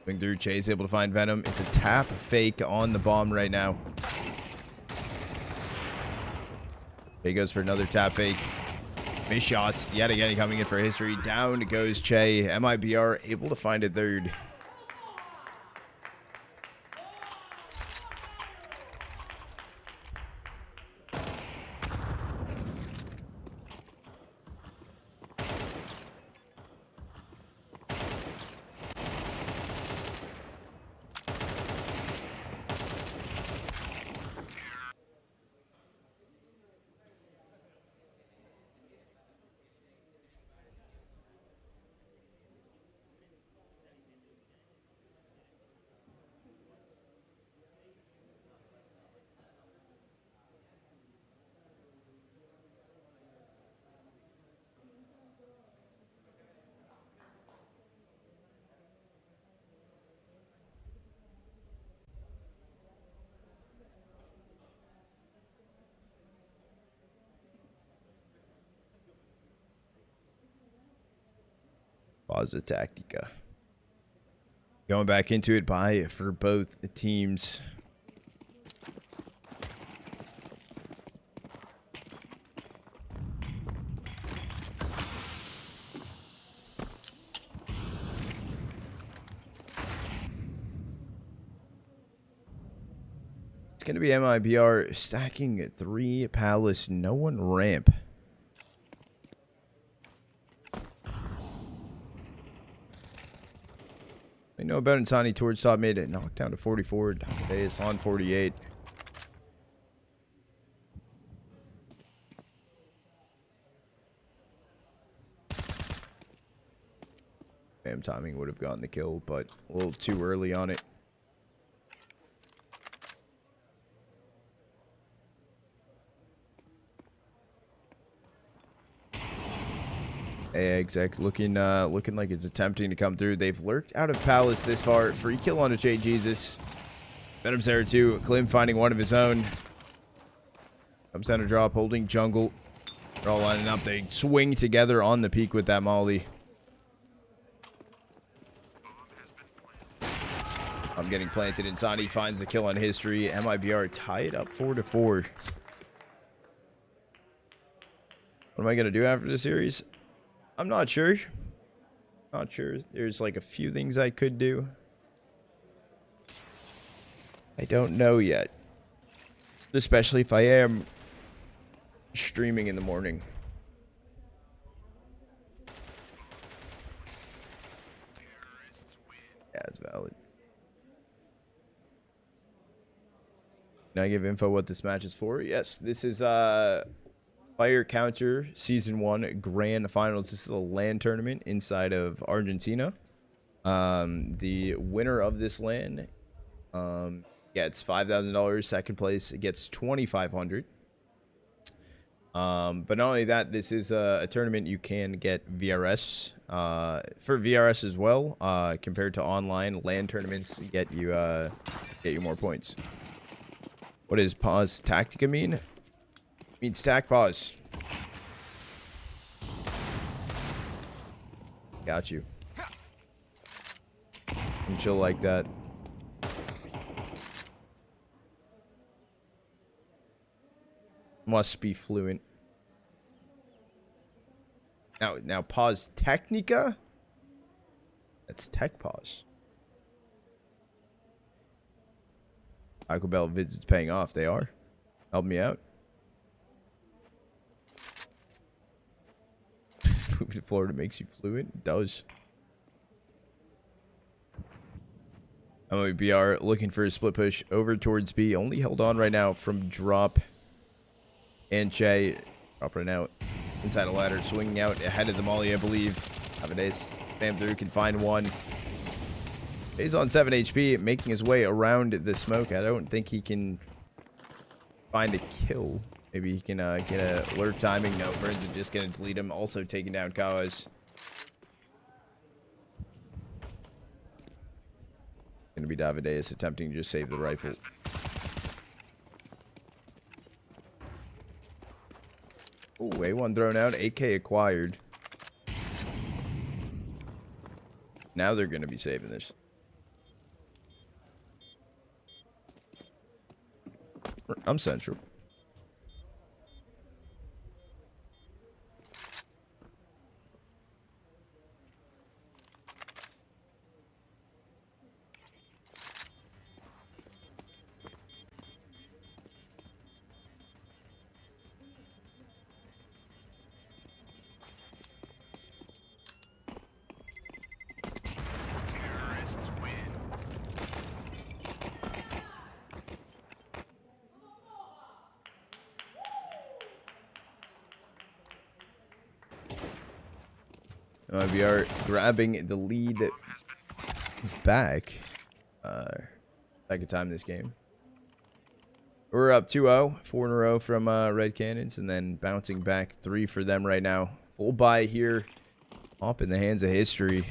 Swing through, Chase able to find Venom. It's a tap fake on the bomb right now. He goes for another tap fake. Miss shots yet again coming in for history. Down goes Che. MIBR able to find a third. Pausa Tactica. Going back into it for both teams. It's going to be MIBR stacking 3 palace, no one ramp. I know about insani towards top mid. It knocked down to 44. Today it's on 48. Damn, timing would have gotten the kill, but a little too early on it. Hey, exec, looking like it's attempting to come through. They've lurked out of palace this far. Free kill onto chayJESUS. venomzera too. Klim finding one of his own. Comes down to drop, holding jungle. They're all lining up. They swing together on the peak with that molly. I'm getting planted. Insani finds the kill on history. MIBR tied up 4-4. What am I gonna do after this series? I'm not sure. Not sure. There's like a few things I could do. I don't know yet. Especially if I am streaming in the morning. Yeah, it's valid. Can I give info what this match is for? Yes, this is FiRe Counter Season 1 Grand Finals. This is a LAN tournament inside of Argentina. The winner of this LAN gets $5,000. Second place gets $2,500. But not only that, this is a tournament you can get VRS. For VRS as well, compared to online LAN tournaments, get you more points. What does pause Tactica mean? It means stack pause. Got you. And chill like that. Must be fluent. Now pause Technica? That's tech pause. Aquabell visits paying off. They are. Help me out. Moving to Florida makes you fluent? It does. MIBR looking for a split push over towards B. Only held on right now from drop. And Chay dropping out inside a ladder, swinging out ahead of the molly, I believe. Nowadays, spam through, can find one. He's on 7 HP, making his way around the smoke. I don't think he can find a kill. Maybe he can get a lurk timing. No, Burns is just going to delete him. Also taking down kauez. Going to be Davideus attempting to just save the rifle. Oh, A1 thrown out. AK acquired. Now they're going to be saving this. I'm central. We are grabbing the lead back. Second time this game. We're up 2-0, 4 in a row from Red Canids, and then bouncing back 3 for them right now. Full buy here, up in the hands of history.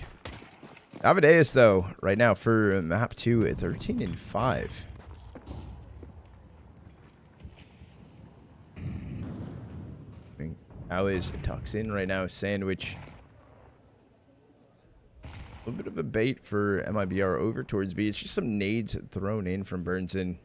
Davideus though, right now for map 2 at 13-5. Kauez tucks in right now. Sandwich of a bait for MIBR over towards B. It's just some nades thrown in from Burnson.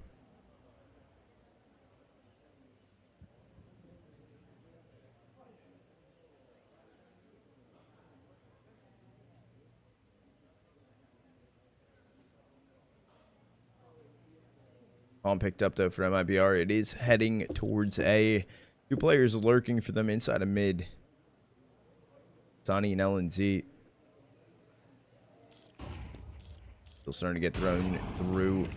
Bomb picked up though for MIBR. It is heading towards A. 2 players lurking for them inside of mid. Insani and LNZ. Still starting to get thrown through.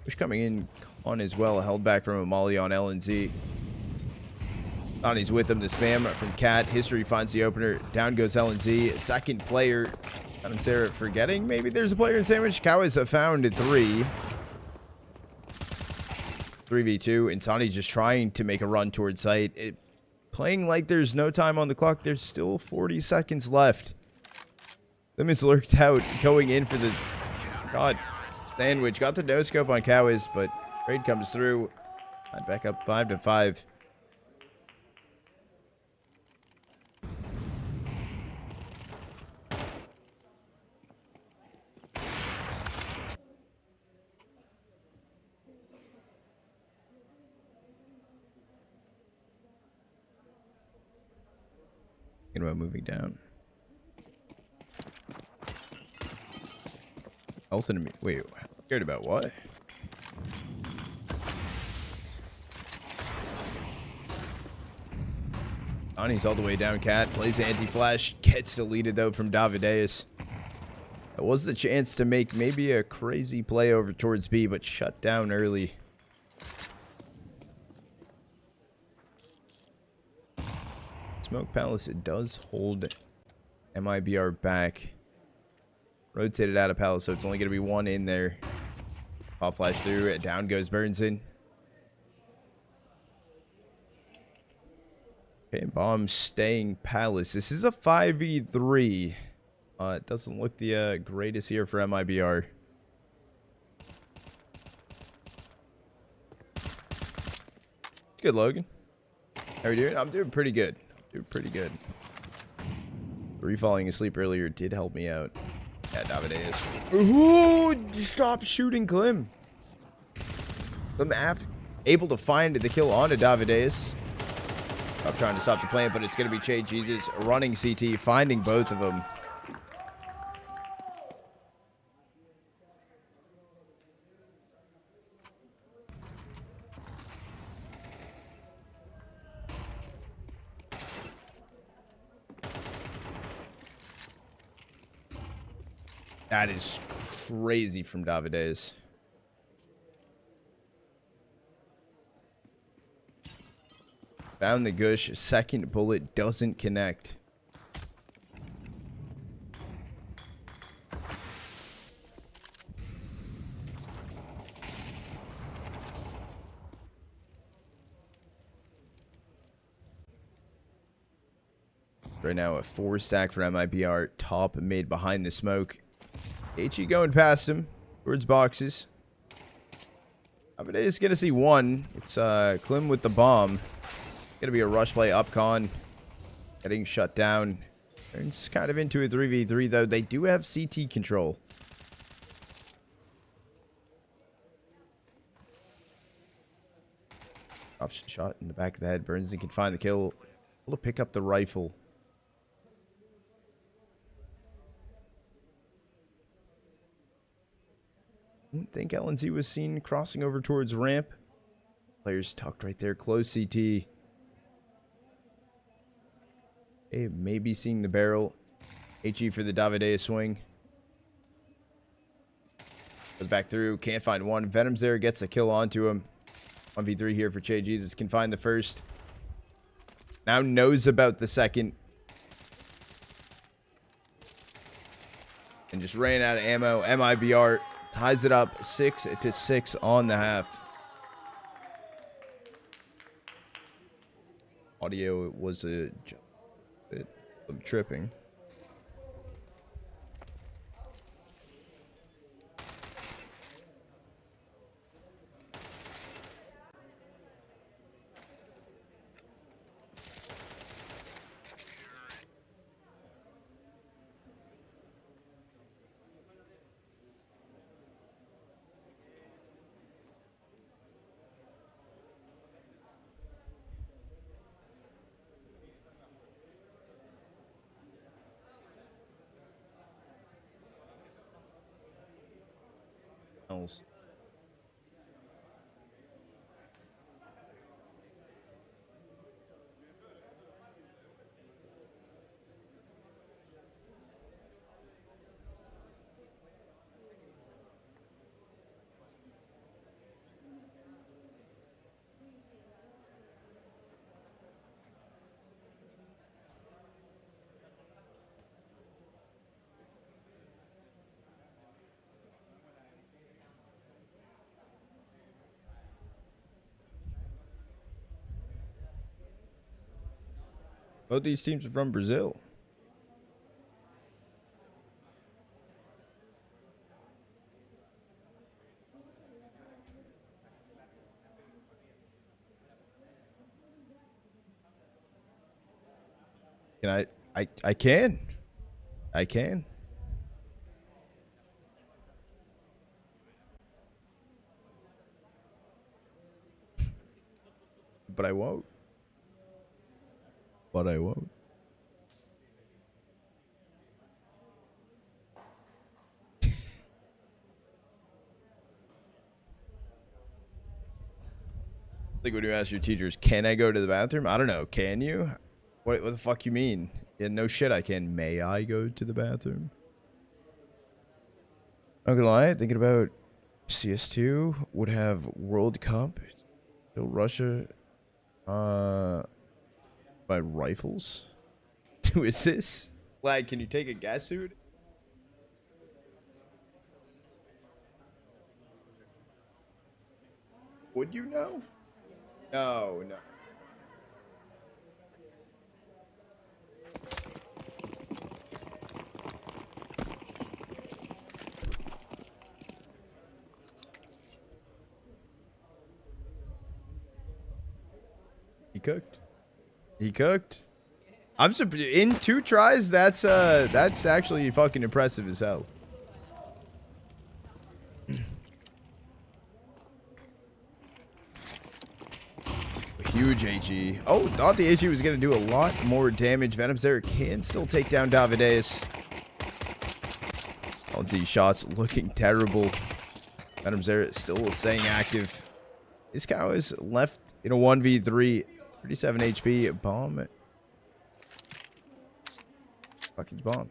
Push coming in on as well. Held back from a molly on LNZ. Insani's with him. The spam from Cat. History finds the opener. Down goes LNZ. Second player. venomzera forgetting. Maybe there's a player in sandwich. Kauez have found 3. 3v2. Insani's just trying to make a run towards site. Playing like there's no time on the clock. There's still 40 seconds left. Limits lurked out, going in for the sandwich. Got the no scope on kauez, but trade comes through. Back up 5-5. Thinking about moving down. Ultimate. Wait, scared about what? Ani's all the way down. Cat plays anti-flash. Gets deleted though from Davideus. That was the chance to make maybe a crazy play over towards B, but shut down early. Smoke Palace, it does hold MIBR back. Rotated out of Palace, so it's only going to be 1 in there. Pop flash through. Down goes Burnson. Okay, bomb staying Palace. This is a 5v3. It doesn't look the greatest here for MIBR. Good, Logan. How are you doing? I'm doing pretty good. Falling asleep earlier did help me out. Yeah, Davideus. Ooh, stop shooting Klim. Klim app able to find the kill onto Davideus. I'm trying to stop the plant, but it's going to be chayJESUS running CT, finding both of them. That is crazy from Davideus. Found the gush. Second bullet doesn't connect. Right now a 4 stack for MIBR. Top mid behind the smoke. HE going past him towards boxes. Davideus is gonna see 1. It's Klim with the bomb. Gonna be a rush play up con. Getting shut down. It's kind of into a 3v3 though. They do have CT control. Option shot in the back of the head. Burnson can find the kill. Able to pick up the rifle. I don't think LNZ was seen crossing over towards ramp. Players tucked right there. Close CT. Okay, maybe seeing the barrel. HE for the Davideus swing. Goes back through. Can't find 1. venomzera gets a kill onto him. 1v3 here for chayJESUS. Can find the first. Now knows about the second. And just ran out of ammo. MIBR ties it up 6-6 on the half. Audio was a bit of tripping. tunnels. Both these teams are from Brazil. Can I can. I can. But I won't. But I won't. Like when you ask your teachers, can I go to the bathroom? I don't know. Can you? What the fuck you mean? Yeah, no shit I can. May I go to the bathroom? Not gonna lie, thinking about CS2 would have World Cup. Still Russia. By rifles. Who is this? Like, can you take a gas suit? Would you know? No, no. He cooked. He cooked. I'm in 2 tries. That's actually fucking impressive as hell. Huge HE. Oh, thought the HE was going to do a lot more damage. venomzera can still take down Davideus. All these shots looking terrible. venomzera still staying active. This kauez left in a 1v3. 37 HP. Bomb. Fucking bomb.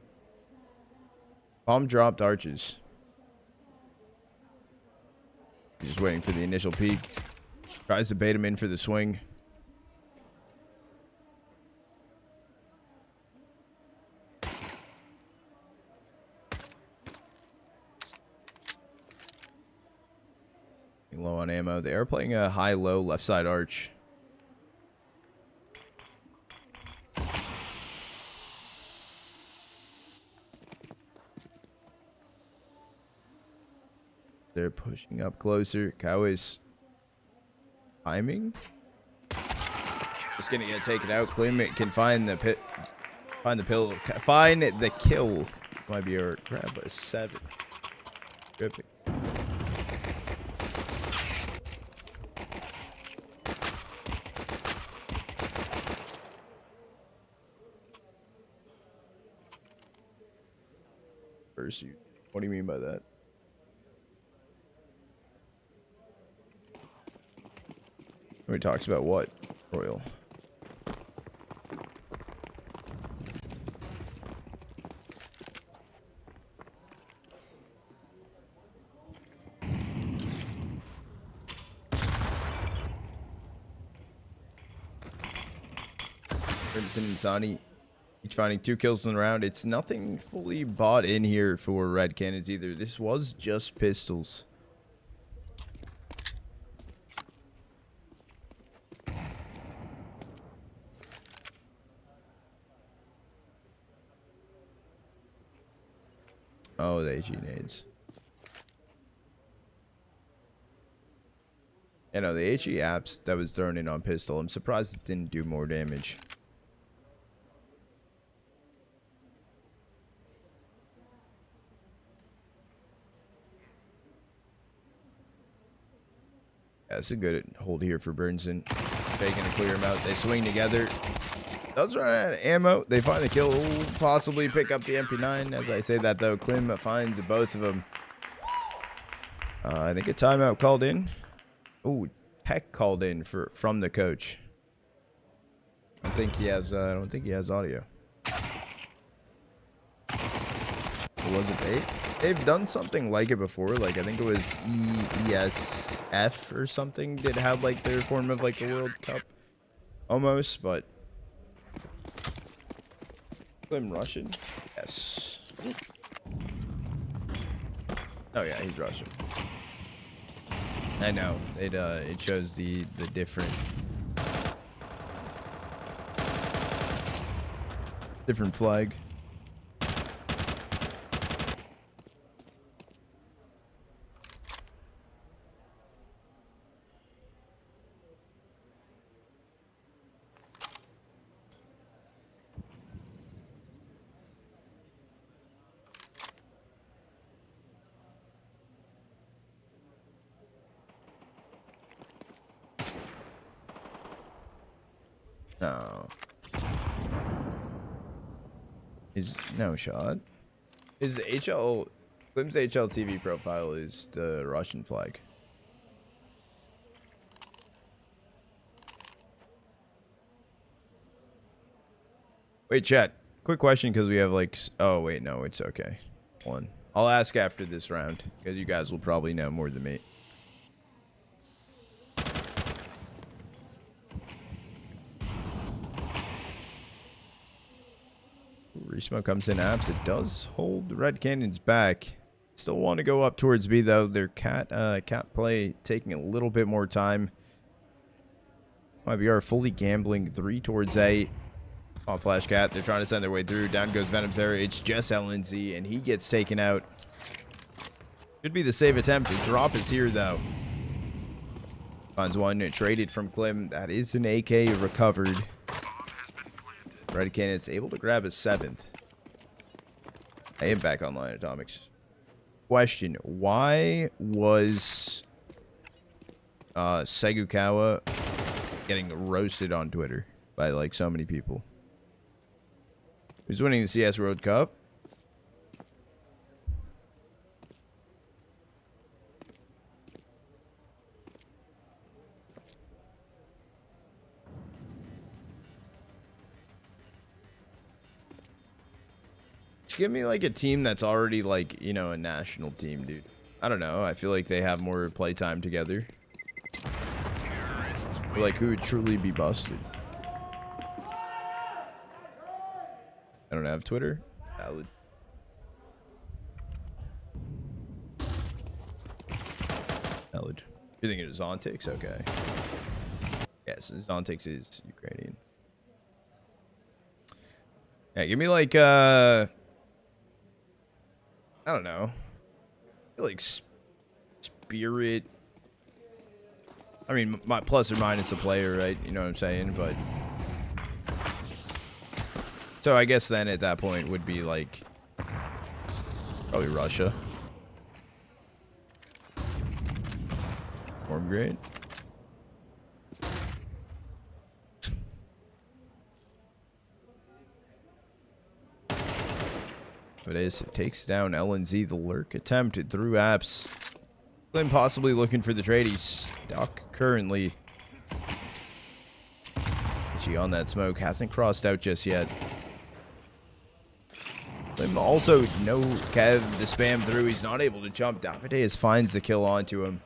Bomb dropped arches. He's just waiting for the initial peek. Tries to bait him in for the swing. Low on ammo. They are playing a high-low left side arch. They're pushing up closer. kauez timing. Just gonna get taken out. Klim can find the pit. Find the pill. Find the kill. MIBR grab a 7. Terrific. Fursuit. What do you mean by that? He talks about what? Royal. Crimson and Insani each finding 2 kills in the round. It's nothing fully bought in here for red cannons either. This was just pistols. Oh, the HE nades. You know, the HE apps that was thrown in on pistol, I'm surprised it didn't do more damage. Yeah, that's a good hold here for Burnson. Taking to clear him out. They swing together. Does run out of ammo. They find the kill. Possibly pick up the MP9. As I say that, though, Klim finds both of them. I think a timeout called in. Oh, Tech called in from the coach. I don't think he has audio. Was it they? They've done something like it before. Like I think it was ESF or something did have like their form of like a World Cup almost, but I'm Russian. Yes. Oh yeah, he's Russian. I know. It shows the different flag. No. Is no shot. His Klim's HLTV profile is the Russian flag. Wait, chat. Quick question, because we have like. Oh wait, no, it's okay. One. I'll ask after this round, because you guys will probably know more than me. Resmo comes in apps. It does hold the Red Canids back. Still want to go up towards B though. Their cat play taking a little bit more time. MIBR fully gambling 3 towards A. On Flash Cat. They're trying to send their way through. Down goes venomzera. It's just LNZ and he gets taken out. Should be the save attempt. The drop is here though. Finds one traded from Klim. That is an AK recovered. Red Canids able to grab his 7th. I am back online, Atomics. Question: why was Segukawa getting roasted on Twitter by like so many people? Who's winning the CS World Cup? Give me like a team that's already like, you know, a national team, dude. I don't know. I feel like they have more playtime together. Or like who would truly be busted? I don't have Twitter. Valid. Valid. You think it is Zontix? Okay. Yes, Zontix is Ukrainian. Yeah, give me like I don't know. I feel like Spirit. I mean, my plus or minus a player, right? You know what I'm saying? But so I guess then at that point would be like probably Russia. Form grade. It takes down LNZ. The lurk attempted through apps. Glenn possibly looking for the trade. He's stuck currently. She on that smoke. Hasn't crossed out just yet. Glenn also no Kev the spam through. He's not able to jump. Davideus finds the kill onto him.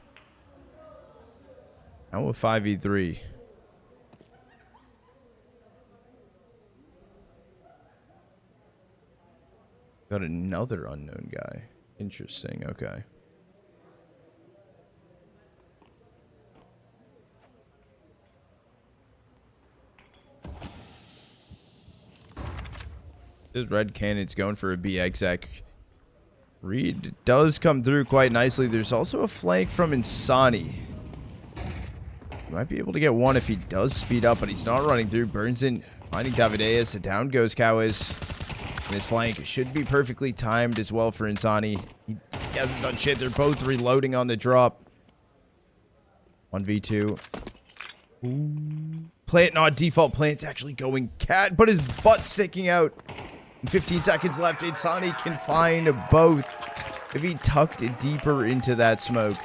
Now a 5v3. Got another unknown guy. Interesting. Okay. This Red Canids going for a B exec. Reed does come through quite nicely. There's also a flank from Insani. He might be able to get one if he does speed up, but he's not running through. Burns in, finding Davideus. Down goes kauez. And his flank should be perfectly timed as well for Insani. He hasn't done shit. They're both reloading on the drop. 1v2. Plant not default. Plant's actually going cat, but his butt sticking out. 15 seconds left. Insani can find both. if he tucked deeper into that smoke.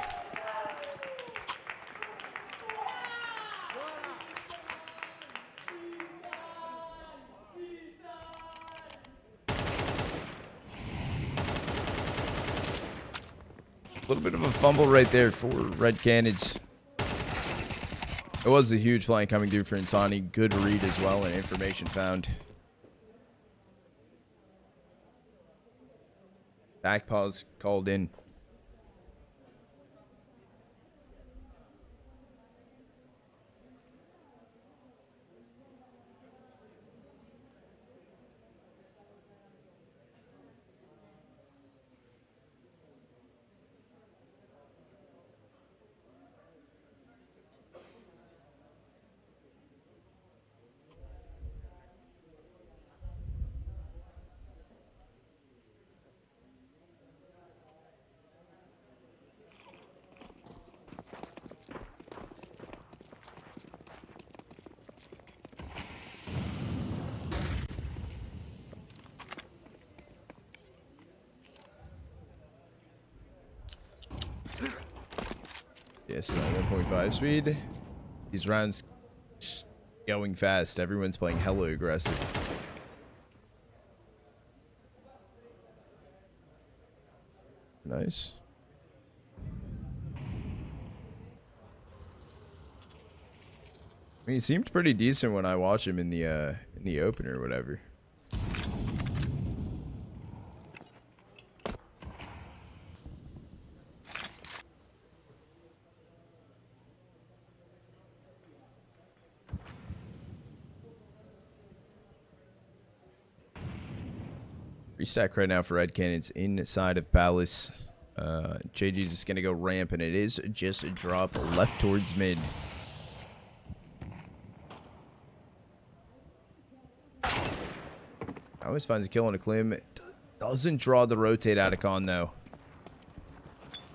A little bit of a fumble right there for Red Canids. It was a huge flank coming through for Insani. Good read as well and information found. Back pause called in. Yes, at 1.5 speed. These rounds going fast. Everyone's playing hella aggressive. Nice. I mean, he seemed pretty decent when I watched him in the opener or whatever. Restack right now for Red Canids inside of Palace. chayJESUS is going to go ramp, and it is just a drop left towards mid. Always finds a kill on a Klim. Doesn't draw the rotate out of Con, though.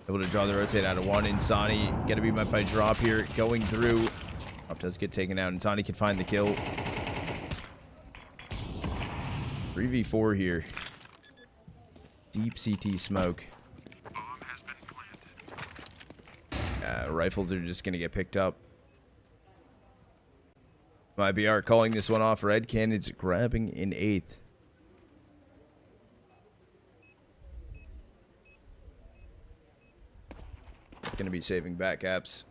Able to draw the rotate out of one. Insani going to be met by drop here. Going through. Drop does get taken out. Insani can find the kill. 3v4 here. Deep CT smoke. Rifles are just going to get picked up. MIBR calling this one off. Red Canids grabbing in 8th. Going to be saving back caps.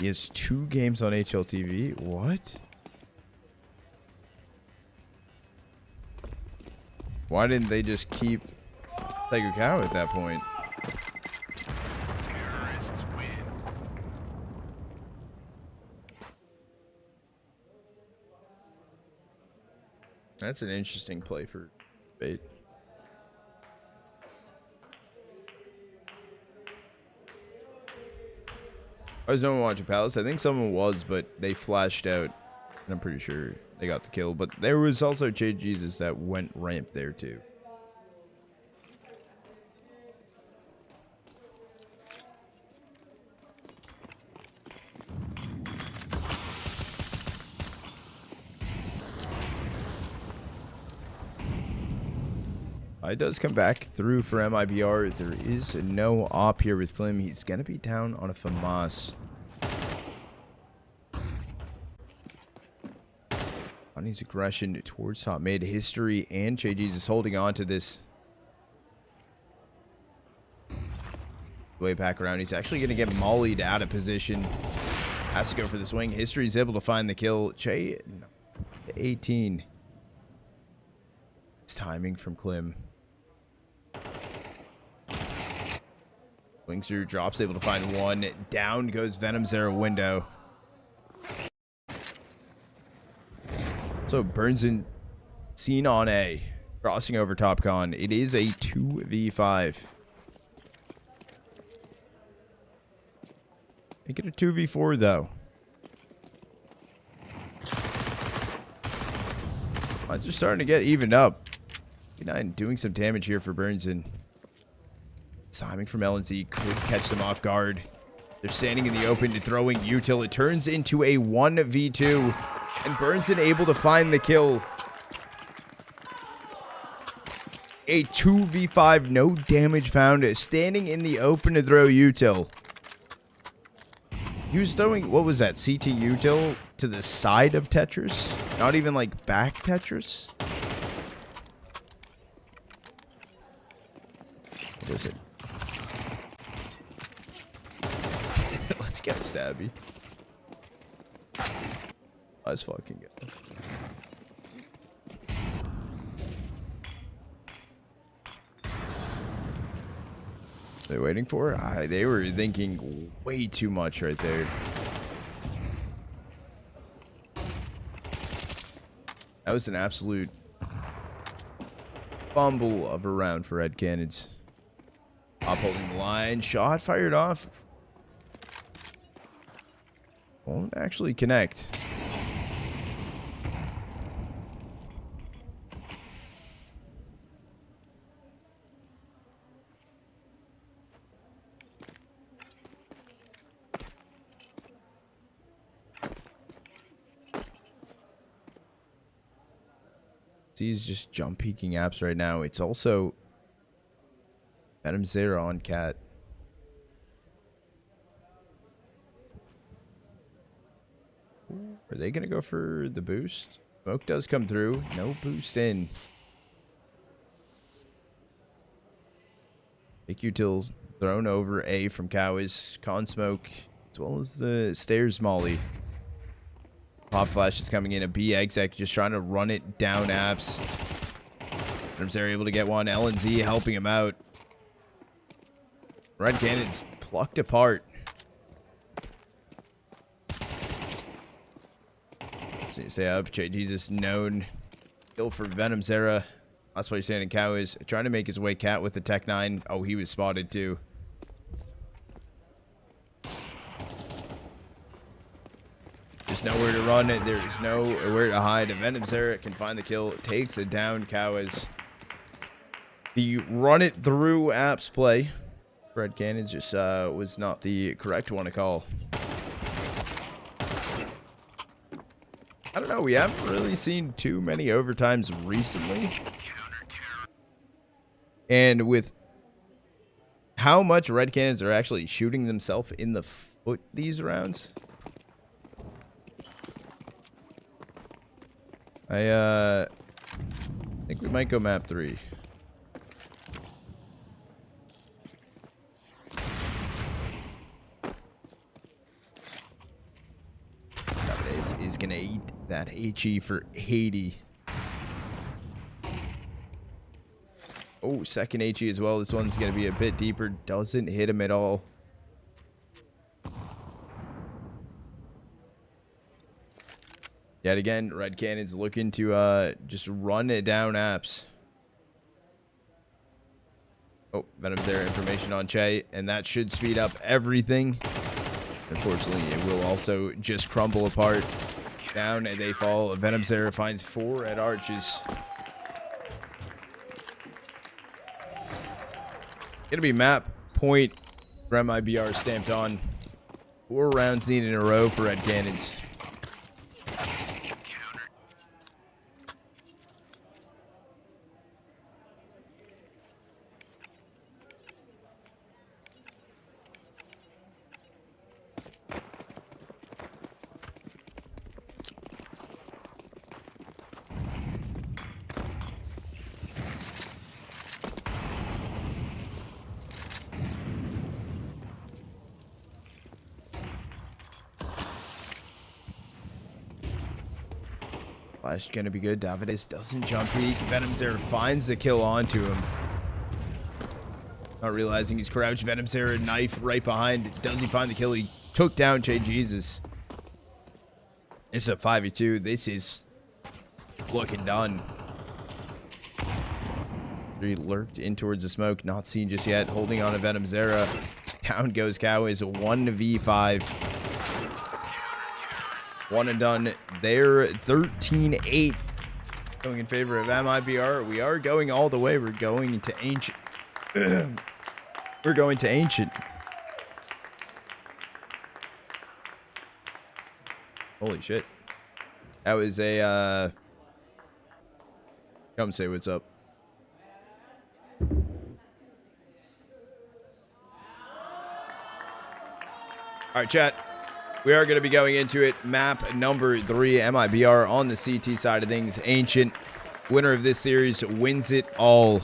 He has 2 games on HLTV. What? Why didn't they just keep Tiger Cow at that point? Terrorists win. That's an interesting play for bait. I was no one watching Palace. I think someone was, but they flashed out. And I'm pretty sure they got the kill. But there was also chayJESUS that went ramp there too. It does come back through for MIBR. There is no op here with Klim. He's going to be down on a FAMAS. On his aggression towards top mid. History and chayJESUS holding on to this. Way back around. He's actually going to get mollied out of position. Has to go for the swing. History's able to find the kill. Chay, 18. It's timing from Klim. Swings through, drops, able to find one. Down goes venomzera window. So burns in seen on A. Crossing over top con. It is a 2v5. Make it a 2v4 though. Odds are starting to get evened up. 9 doing some damage here for Burnson. Timing from LNZ could catch them off guard. They're standing in the open to throwing util. It turns into a 1v2. And Burnson able to find the kill. A 2v5, no damage found. Standing in the open to throw util. He was throwing, what was that, CT util to the side of Tetris? Not even like back Tetris? What is it? Let's go, Stabby. Let's fucking go. They waiting for it? They were thinking way too much right there. That was an absolute fumble of a round for Red Canids. Up holding the line. Shot fired off. Won't actually connect. He's just jump peeking apps right now. It's also venomzera on cat. Are they gonna go for the boost? Smoke does come through. No boost in. Big utils thrown over A from Kauez. Con smoke as well as the stairs molly. Pop flash is coming in. A B exec just trying to run it down apps. Venomzera able to get one. LNZ helping him out. Red Canids plucked apart. Stay up. chayJESUS known. Kill for venomzera. That's why you're standing. Kauez trying to make his way cat with the Tech 9. Oh, he was spotted too. Just nowhere to run it. There is nowhere to hide. venomzera can find the kill. Takes it down. Kauez. The run it through apps play. Red Canids just was not the correct one to call. I don't know. We haven't really seen too many overtimes recently. And with how much Red Canids are actually shooting themselves in the foot these rounds, I think we might go map 3. Is gonna eat that HE for 80. Oh, second HE as well. This one's gonna be a bit deeper. Doesn't hit him at all. Yet again, Red Canids looking to just run it down apps. Oh, venomzera information on Che, and that should speed up everything. Unfortunately, it will also just crumble apart. Down and they fall. venomzera finds 4 at arches. Gonna be map point for MIBR stamped on. 4 rounds needed in a row for Red Canids. Flash gonna be good. Davides doesn't jump peek. venomzera finds the kill onto him. Not realizing he's crouched. venomzera knife right behind. Does he find the kill? He took down chayJESUS. It's a 5v2. This is looking done. 3 lurked in towards the smoke. Not seen just yet. Holding on to venomzera. Down goes Kauez. 1v5. One and done. They're 13-8. Going in favor of MIBR. We are going all the way. We're going into ancient. We're going to ancient. Holy shit. That was a, come say what's up. All right, chat. We are going to be going into it. Map number 3, MIBR on the CT side of things. Ancient. Winner of this series wins it all.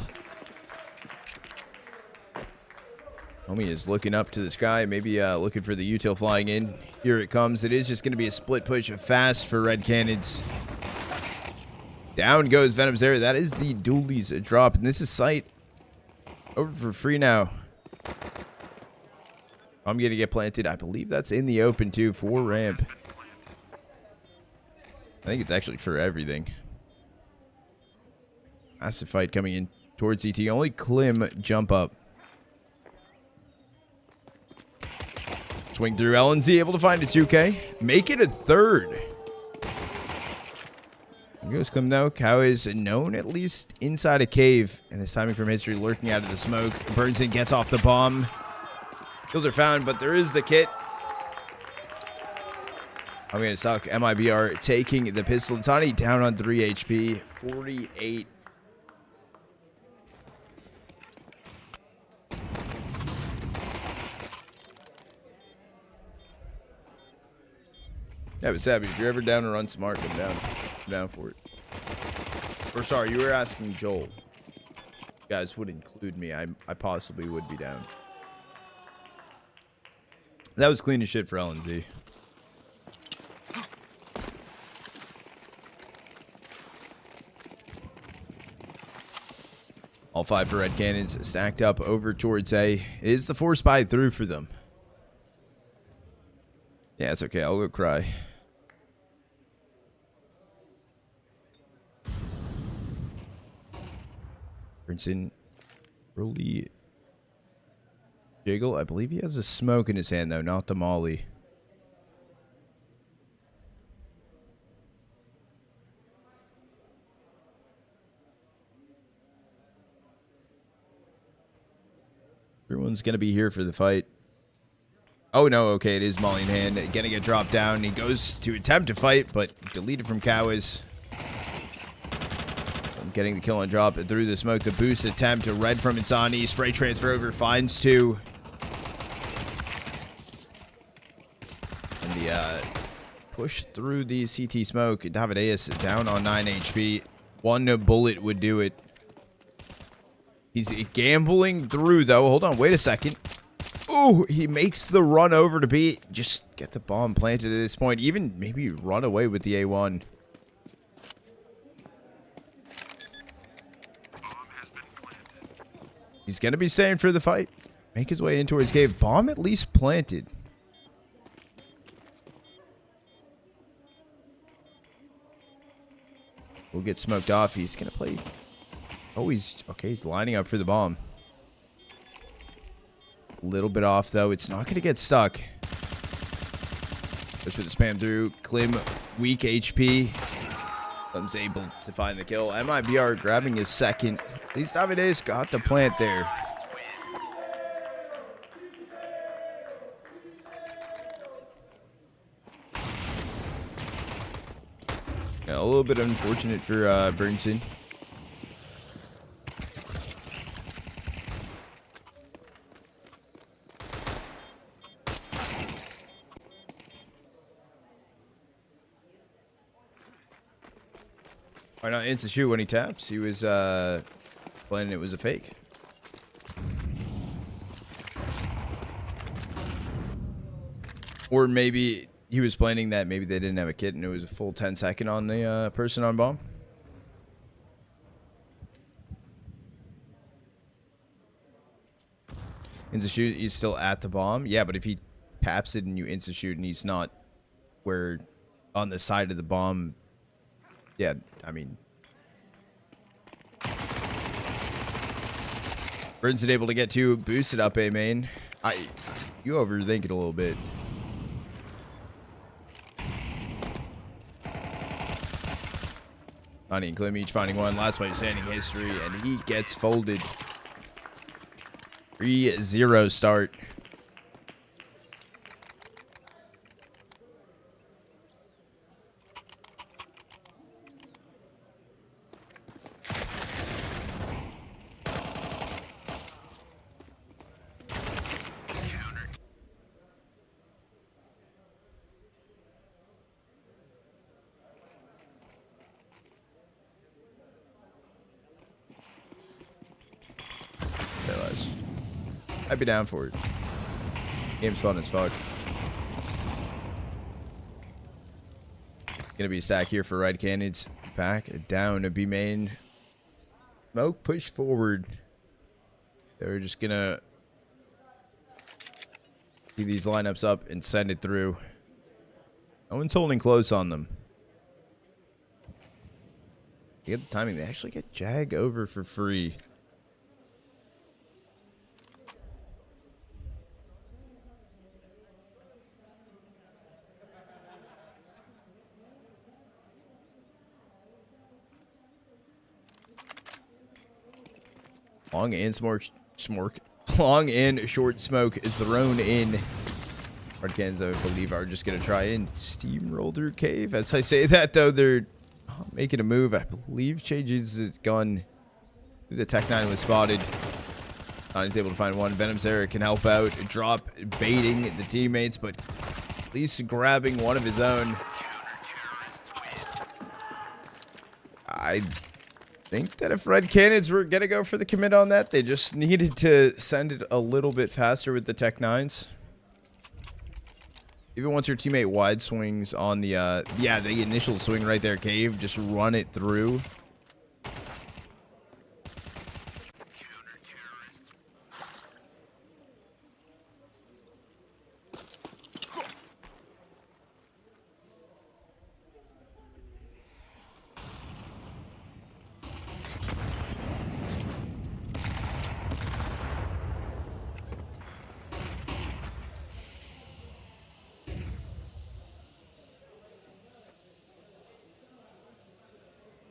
Homie is looking up to the sky, maybe looking for the util flying in. Here it comes. It is just going to be a split push fast for red Canids. Down goes venomzera. That is the dualies drop, and this is sight over for free now. I'm going to get planted. I believe that's in the open, too, for ramp. I think it's actually for everything. Massive fight coming in towards CT. Only Klim jump up. Swing through. LNZ able to find a 2K. Make it a third. There goes Klim, though. Kauez known at least inside a cave. And this timing from history lurking out of the smoke. Burns in, gets off the bomb. Kills are found, but there is the kit. I'm going to suck. MIBR taking the pistol. Insani down on 3 HP. 48. Yeah, but Savvy, if you're ever down to run smart, come down. Come down for it. Or sorry, you were asking Joel. You guys would include me. I possibly would be down. That was clean as shit for LNZ. All 5 for red Canids stacked up over towards A. It is the force buy through for them. Yeah, it's okay. I'll go cry. Brinson really jiggle. I believe he has a smoke in his hand, though, not the molly. Everyone's going to be here for the fight. Oh, no. Okay, it is molly in hand. Going to get dropped down. He goes to attempt to fight, but deleted from kauez. Getting the kill and drop it through the smoke. The boost attempt. A red from insani. Spray transfer over. Finds 2. And the push through the CT smoke. Davideus down on 9 HP. 1 bullet would do it. He's gambling through, though. Hold on. Wait a second. Ooh, he makes the run over to B. Just get the bomb planted at this point. Even maybe run away with the A1. He's going to be staying for the fight. Make his way in towards cave. Bomb at least planted. We'll get smoked off. He's going to play. Oh, he's okay. He's lining up for the bomb. A little bit off, though. It's not going to get stuck. Goes for the spam through. Klim, weak HP. Klim's able to find the kill. MIBR grabbing his second. At least Davideus got the plant there. Yeah, a little bit unfortunate for Burnson. Why not insta shoot when he taps? He was playing it was a fake. Or maybe he was planning that maybe they didn't have a kit and it was a full 10-second on the person on bomb. Insta shoot, he's still at the bomb. Yeah, but if he taps it and you insta shoot and he's not where on the side of the bomb, yeah, I mean. Burnson able to get 2, boosted up A main. You overthink it a little bit. Bonnie and Klim each finding 1. Last play standing history, and he gets folded. 3-0 start. I'd be down for it. Game's fun as fuck. Gonna be a stack here for red Canids. Back down to B main. Smoke push forward. They're just gonna see these lineups up and send it through. No one's holding close on them. You get the timing. They actually get Jag over for free. Long and short smoke is thrown in. Red Canids, I believe, are just going to try and steamroll through cave. As I say that, though, they're not making a move. I believe chayJESUS' gun through the Tech 9 was spotted. He's able to find one. venomzera can help out. Drop baiting the teammates, but at least grabbing one of his own. I think that if red Canids were going to go for the commit on that, they just needed to send it a little bit faster with the Tech 9s. Even once your teammate wide swings on the, the initial swing right there, cave, just run it through.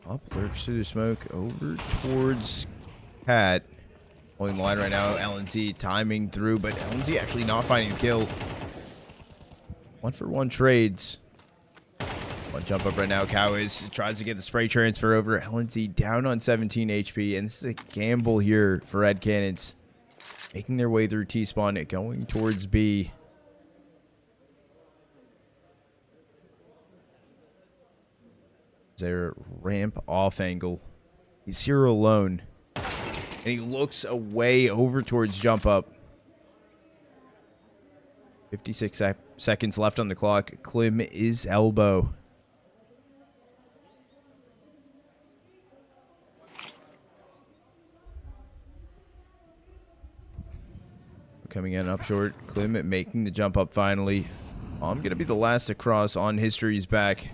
Up lurks through the smoke over towards Cat. Holding the line right now. LNZ timing through, but LNZ actually not finding the kill. 1-for-1 trades. One jump up right now. Kauez tries to get the spray transfer over. LNZ down on 17 HP, and this is a gamble here for red Canids. Making their way through T-spawn, going towards B. Their ramp off angle. He's here alone. And he looks away over towards jump up. 56 seconds left on the clock. Klim is elbow. Coming in up short. Klim making the jump up finally. I'm going to be the last to cross on history's back.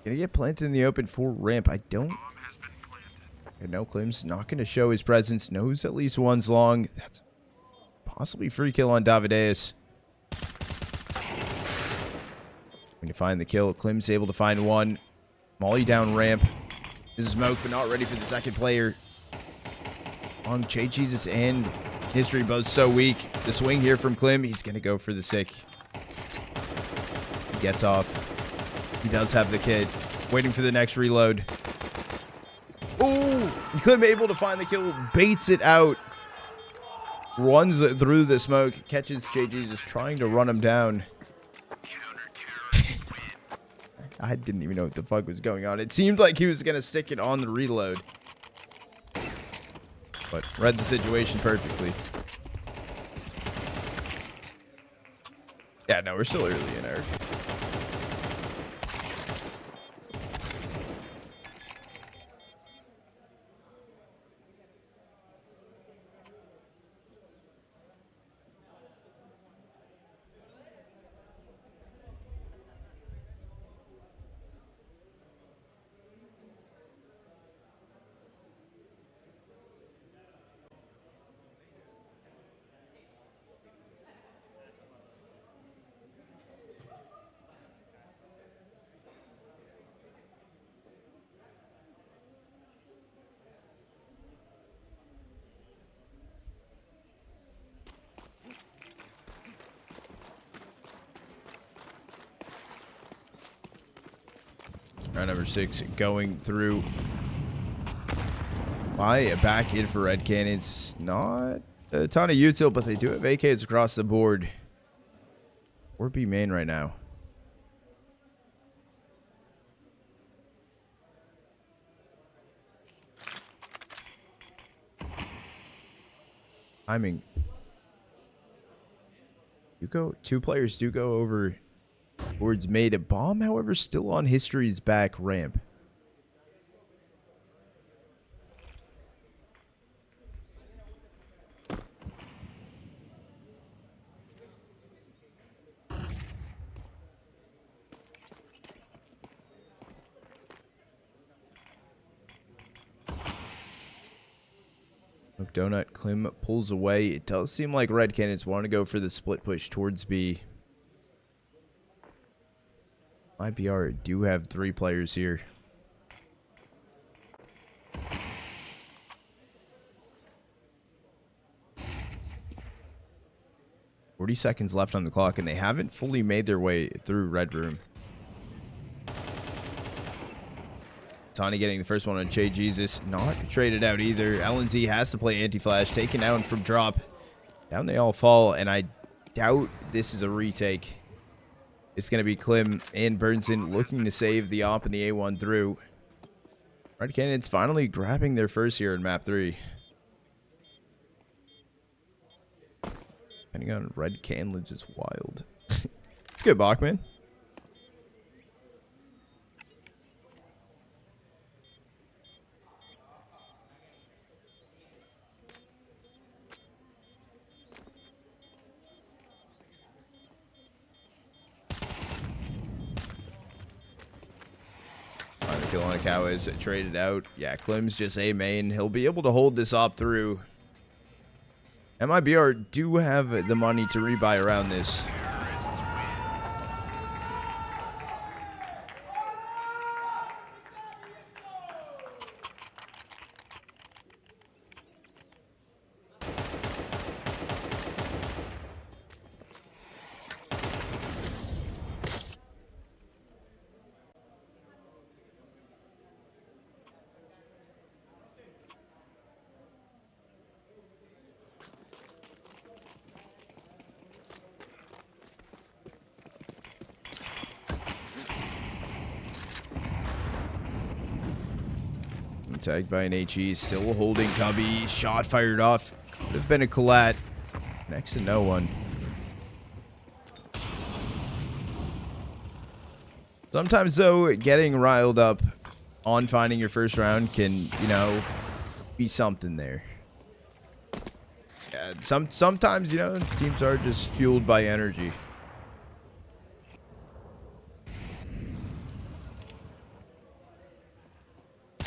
Gonna get planted in the open for ramp. I don't. And no, Klim's not gonna show his presence. Knows at least one's long. That's possibly free kill on Davideus. Going to find the kill. Klim's able to find one. Molly down ramp. This is smoke, but not ready for the second player. On chayJESUS and history both so weak. The swing here from Klim. He's gonna go for the sick. He gets off. He does have the kid. Waiting for the next reload. Ooh! Klim able to find the kill. Baits it out. Runs through the smoke. Catches chayJESUS trying to run him down. I didn't even know what the fuck was going on. It seemed like he was going to stick it on the reload. But read the situation perfectly. Yeah, no, we're still early in Eric. Round number 6 going through. Back in for red Canids. Not a ton of util, but they do have AKs across the board. Or B main right now. Timing. Two players do go over towards mid. A bomb, however, still on history's back ramp. Donut Klim pulls away. It does seem like Red Canids want to go for the split push towards B. MIBR do have 3 players here. $40 left on the clock, and they haven't fully made their way through Red Room. Tani getting the first one on chayJESUS. Not traded out either. LNZ has to play anti-flash. Taken out from drop. Down they all fall, and I doubt this is a retake. It's going to be Klim and Burnson looking to save the op and the A1 through. Red Canids finally grabbing their first here in map 3. Depending on Red Canids is wild. It's good, Bachman. Kill on a kauez traded out. Yeah, Klim's just A main. He'll be able to hold this op through. MIBR do have the money to rebuy around this. Tagged by an HE, still holding Cubby. Shot fired off. Could have been a collat. Next to no one. Sometimes, though, getting riled up on finding your first round can, you know, be something there. Yeah, sometimes, you know, teams are just fueled by energy.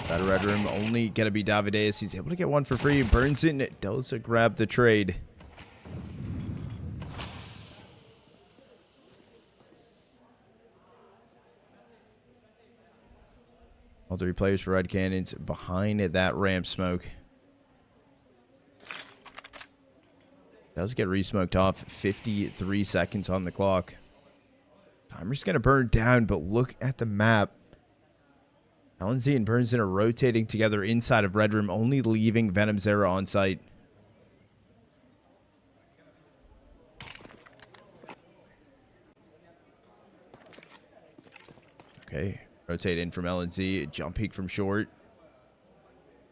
That Red Room only gonna be Davideus. He's able to get one for free. Burnson does grab the trade. All 3 players for Red Canids behind that ramp smoke. Does get re-smoked off. 53 seconds on the clock. Timer's gonna burn down, but look at the map. LNZ and Burnson are rotating together inside of Red Room, only leaving venomzera on site. Okay, rotate in from LNZ, jump peek from short.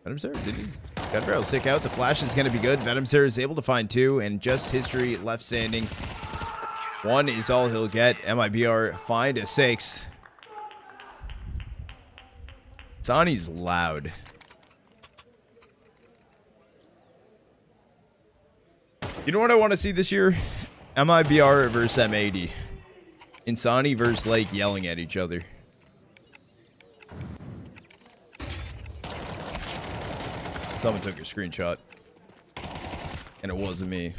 venomzera, did he? Gun barrel stick out, the flash is going to be good. venomzera is able to find 2, and just history left standing. 1 is all he'll get. MIBR find a 6. Insani's loud. You know what I want to see this year? MIBR versus M80. Insani versus Lake yelling at each other. Someone took a screenshot. And it wasn't me.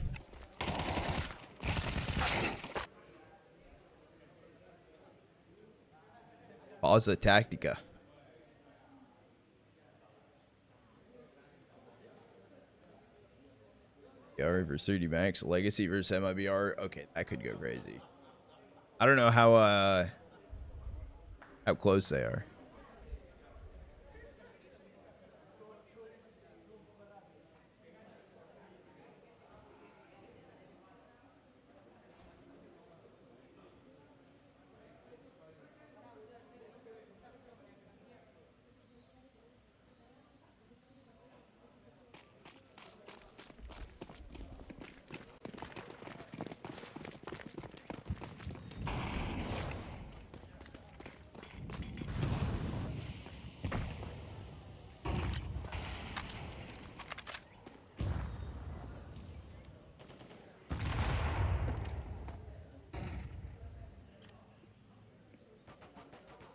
Pausa Tactica. FiRe versus 3D Max. Legacy versus MIBR. Okay, that could go crazy. I don't know how close they are.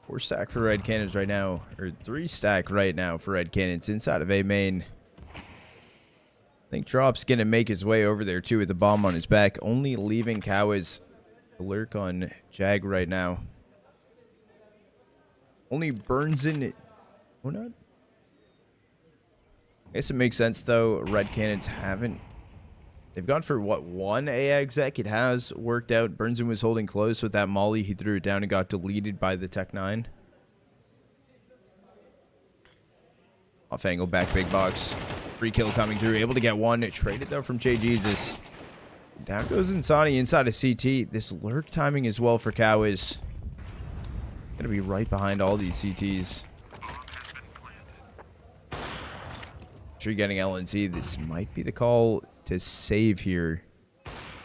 4 stack for red cannons right now, or 3 stack right now for red cannons inside of A main. I think Drop's gonna make his way over there too with the bomb on his back, only leaving kauez to lurk on Jag right now. Only burns in it. Oh, not. I guess it makes sense though. Red cannons haven't. They've gone for what, 1 A exec? It has worked out. Burnson was holding close with that molly. He threw it down and got deleted by the Tech 9. Off angle, back big box. Free kill coming through. Able to get 1. Traded though from chayJESUS. Down goes insani inside of CT. This lurk timing as well for kauez. Gonna be right behind all these CTs. Sure, you're getting LNZ. This might be the call to save here.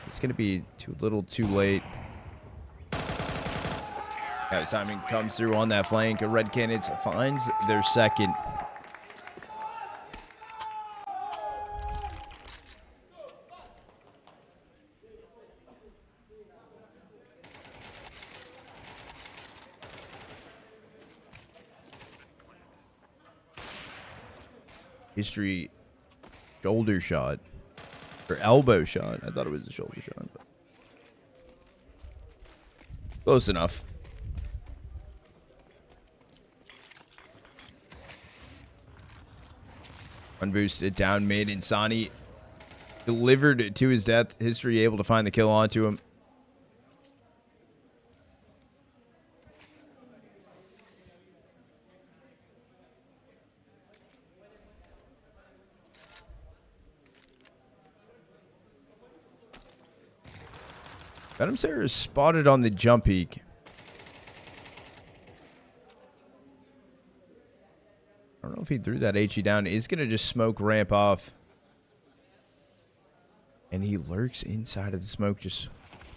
It's going to be too little too late. As timing comes through on that flank, red cannons finds their second. History shoulder shot. Or elbow shot. I thought it was a shoulder shot. But close enough. Unboosted down mid. Insani delivered to his death. History able to find the kill onto him. venomzera is spotted on the jump peak. I don't know if he threw that HE down. He's going to just smoke ramp off. And he lurks inside of the smoke, just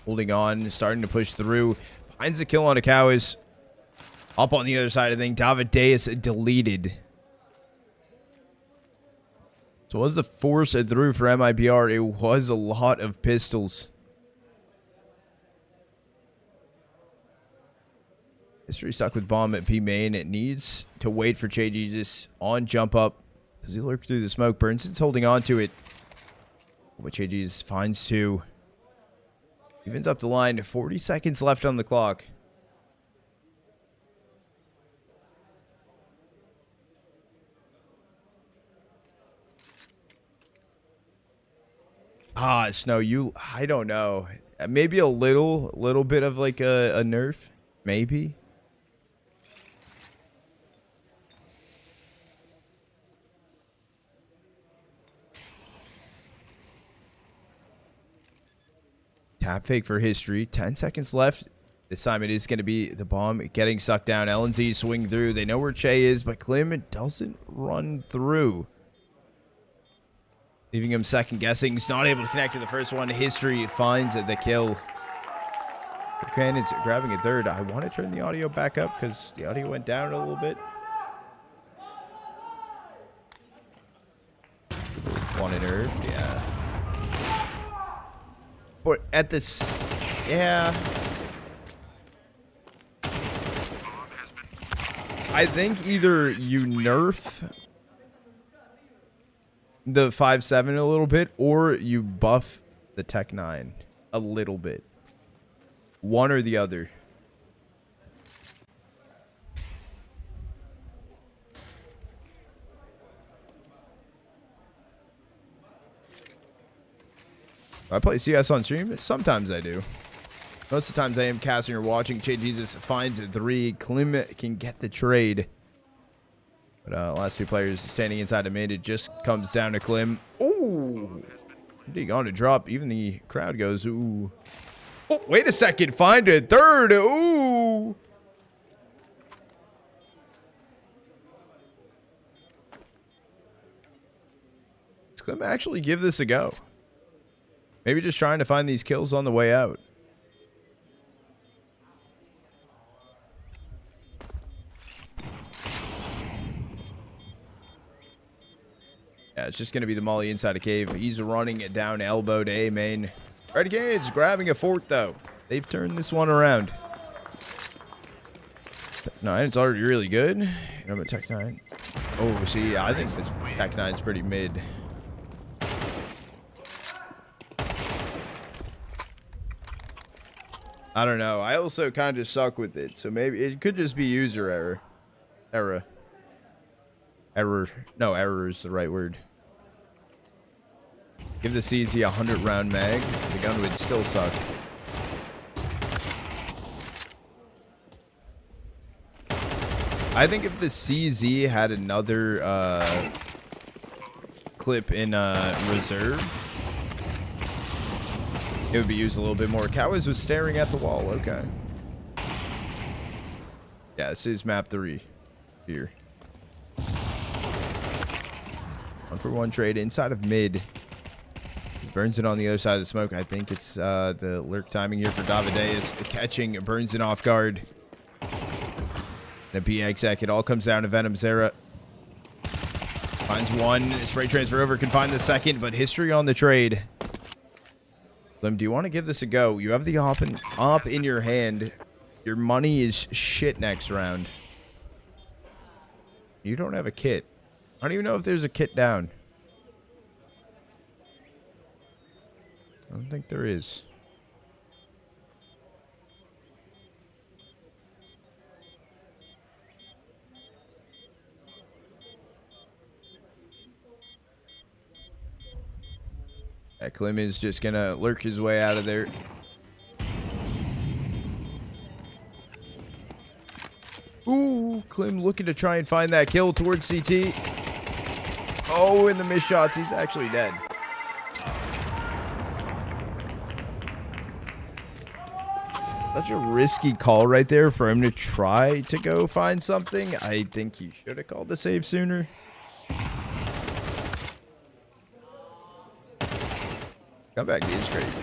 holding on, starting to push through. Finds the kill on a kauez. Up on the other side of the thing, Davideus deleted. So was the force through for MIBR. It was a lot of pistols. History stuck with bomb at P main. It needs to wait for chayJESUS on jump up. Does he lurk through the smoke? Burnson's holding on to it. But chayJESUS finds 2. Evens up the line. 40 seconds left on the clock. Snow, I don't know. Maybe a little bit of like a nerf. Maybe. Tap fake for history. 10 seconds left. This time it is going to be the bomb getting sucked down. LNZ swing through. They know where Che is, but Klim doesn't run through. Leaving him second guessing. He's not able to connect to the first one. History finds the kill. Canids grabbing a third. I want to turn the audio back up because the audio went down a little bit. One in Earth, yeah. But at this, yeah. I think either you nerf the 5.7 a little bit, or you buff the Tech 9 a little bit. One or the other. I play CS on stream. Sometimes I do. Most of the times I am casting or watching. chayJESUS finds 3. Klim can get the trade. But last 2 players standing inside of mid. It just comes down to Klim. Ooh. He on to drop. Even the crowd goes, ooh. Oh, wait a second. Find a third. Ooh. Does Klim actually give this a go? Maybe just trying to find these kills on the way out. Yeah, it's just going to be the molly inside a cave. He's running it down elbow to A main. Red Canids grabbing a fort, though. They've turned this one around. Tech-9, it's already really good. I'm a Tech-9. Oh, see, I think this Tech-9's pretty mid. I don't know. I also kind of suck with it, so maybe it could just be user error. No, error is the right word. Give the CZ a 100-round mag. The gun would still suck. I think if the CZ had another clip in reserve, it would be used a little bit more. Kauez was staring at the wall. Okay. Yeah, this is map 3 here. 1-for-1 trade inside of mid. Burns it on the other side of the smoke. I think it's the lurk timing here for Davideus. Catching Burns it off guard. The B-exec. It all comes down to venomzera. Finds one. Spray transfer over. Can find the second, but history on the trade. Lim, do you want to give this a go? You have the op in your hand. Your money is shit next round. You don't have a kit. I don't even know if there's a kit down. I don't think there is. Yeah, Klim is just gonna lurk his way out of there. Ooh, Klim looking to try and find that kill towards CT. Oh, in the missed shots, he's actually dead. Such a risky call right there for him to try to go find something. I think he should have called the save sooner. Comeback is crazy.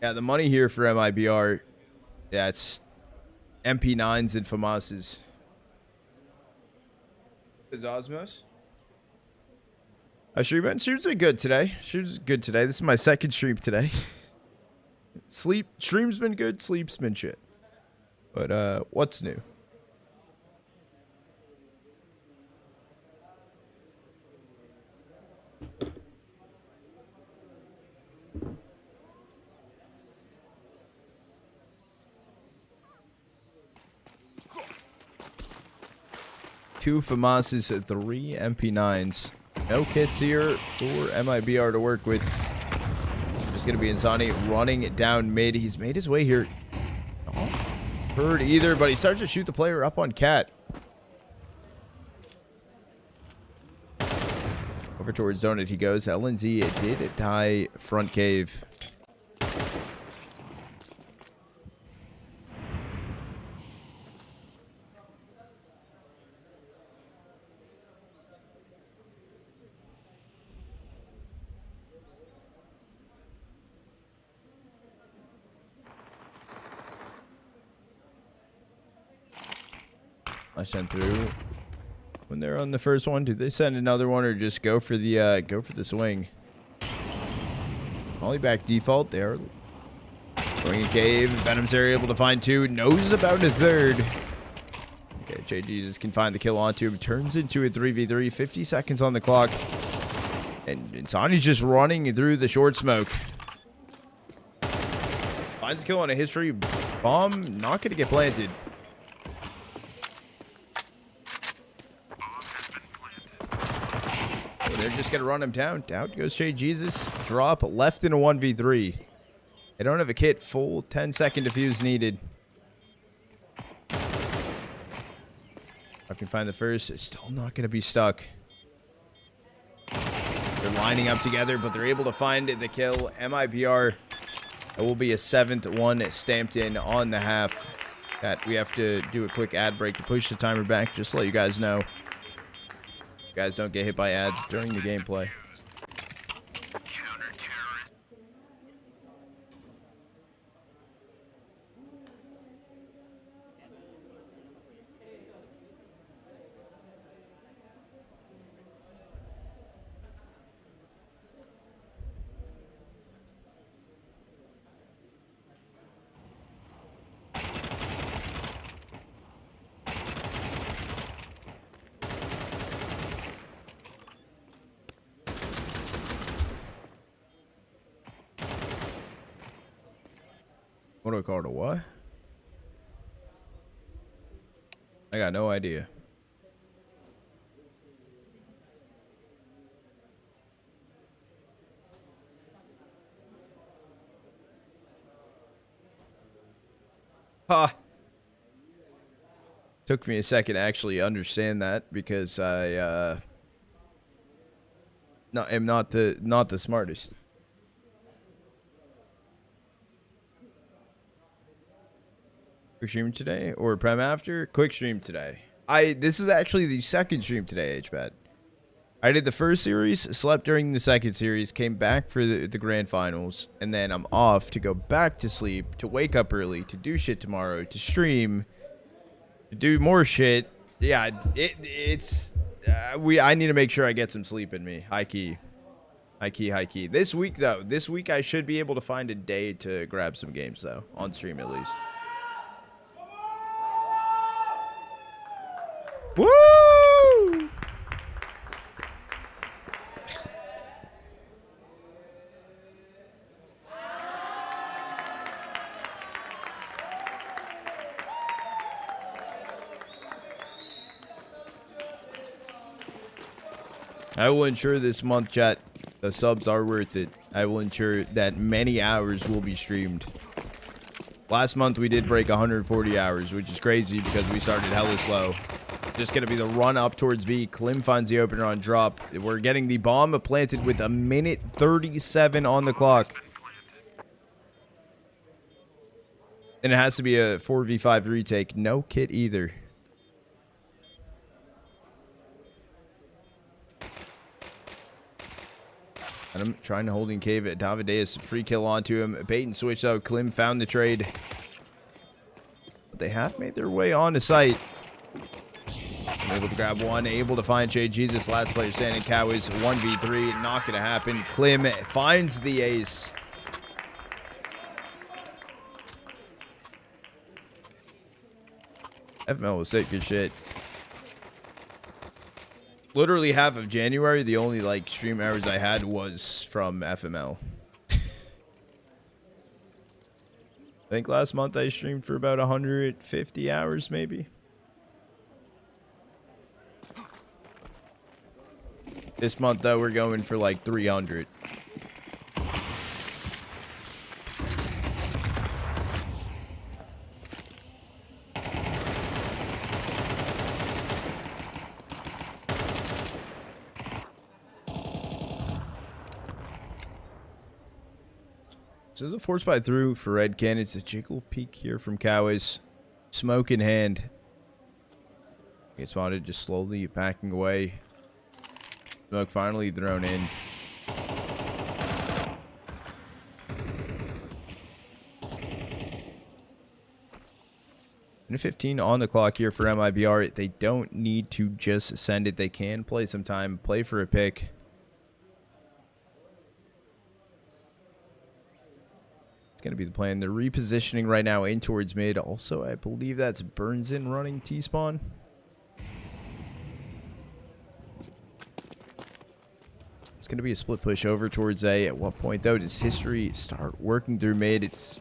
Yeah, the money here for MIBR, yeah, it's MP9s and FAMASs. Is Osmos? Stream's been good today. Stream's good today. This is my second stream today. Stream's been good. Sleep's been shit. But what's new? Two FAMASs, 3 MP9s. No kits here for MIBR to work with. Just going to be Insani running down mid. He's made his way here. Not heard either, but he starts to shoot the player up on Cat. Over towards zone it he goes. LNZ did die front cave. I sent through when they're on the first one. Do they send another one or just go for the swing? Molly back default there. Going a cave. venomzera able to find 2. Knows about a 3rd. Okay, chayJESUS can find the kill onto him. Turns into a 3v3. 50 seconds on the clock. And insani's just running through the short smoke. Finds a kill on a history bomb. Not going to get planted. They're just going to run him down. Down goes chayJESUS. Drop left in a 1v3. They don't have a kit. Full 10-second defuse needed. I can find the first. It's still not going to be stuck. They're lining up together, but they're able to find the kill. MIBR. It will be a 7th one stamped in on the half. That we have to do a quick ad break to push the timer back. Just to let you guys know. You guys don't get hit by ads during the gameplay. What do I call it? A what? I got no idea. Ha! Took me a second to actually understand that because I am not the smartest. Quick stream today or prem after? Quick stream today. This is actually the second stream today, HBAT. I did the first series, slept during the second series, came back for the grand finals, and then I'm off to go back to sleep, to wake up early, to do shit tomorrow, to stream, to do more shit. Yeah, it's I need to make sure I get some sleep in me. High key. This week though, I should be able to find a day to grab some games though, on stream at least. Woo! I will ensure this month, chat, the subs are worth it. I will ensure that many hours will be streamed. Last month we did break 140 hours, which is crazy because we started hella slow. Just going to be the run up towards B. Klim finds the opener on drop. We're getting the bomb planted with 1:37 on the clock. And it has to be a 4v5 retake. No kit either. And I'm trying to hold in cave at Davideus. Free kill onto him. Bait and switch out. Klim found the trade. But they have made their way onto site. Able to grab one. Able to find chayJESUS. Last player standing. Kauez 1v3. Not going to happen. Klim finds the ace. FML was sick as shit. Literally half of January, the only like stream hours I had was from FML. I think last month I streamed for about 150 hours maybe. This month though we're going for like 300. So there's a force buy through for red canids. A jiggle peek here from kauez. Smoke in hand. Get spotted, just slowly backing away. Smoke finally thrown in. And 15 on the clock here for MIBR. They don't need to just send it. They can play some time, play for a pick. Going to be the plan. They're repositioning right now in towards mid. Also, I believe that's Burns in running T-spawn. It's going to be a split push over towards A. At what point, though, does history start working through mid? It's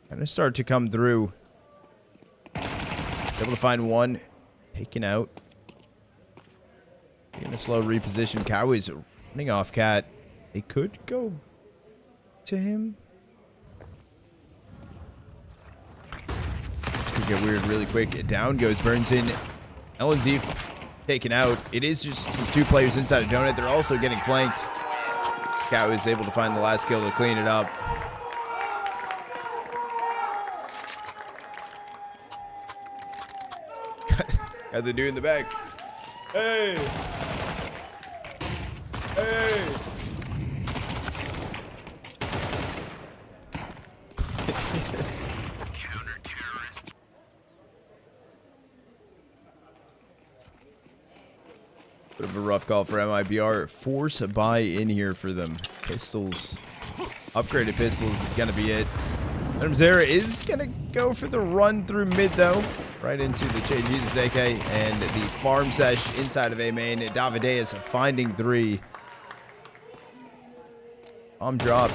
going to start to come through. Able to find one. Taken out. Going to slow reposition. Kauez running off cat. They could go to him. Get weird really quick. Down goes Burns in. LNZ taken out. It is just two players inside a donut. They're also getting flanked. Kauez is able to find the last kill to clean it up. Got the dude in the back. Hey! Hey! Bit of a rough call for MIBR. Force a buy in here for them. Pistols. Upgraded pistols is going to be it. venomzera is going to go for the run through mid, though. Right into the chayJESUS AK and the farm sesh inside of A main. Davideus finding three. Bomb dropped.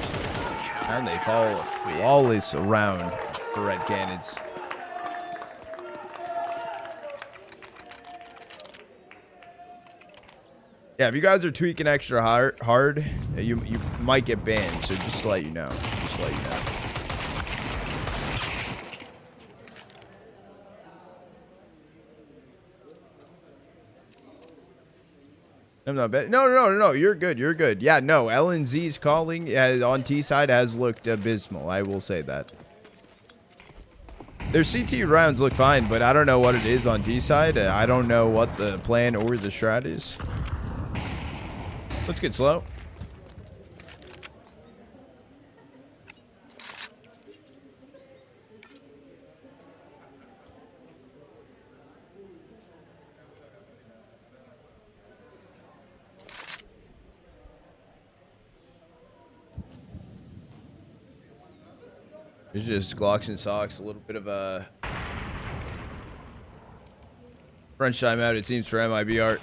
And they fall flawless around. for red Canids. Yeah, if you guys are tweaking extra hard, you might get banned. So just to let you know. Just to let you know. I'm not bad. No. You're good. You're good. Yeah, no. LNZ's calling on T side has looked abysmal. I will say that. Their CT rounds look fine, but I don't know what it is on D side. I don't know what the plan or the strat is. Let's get slow. It's just Glocks and socks. A little bit of a French timeout, it seems, for MIBR.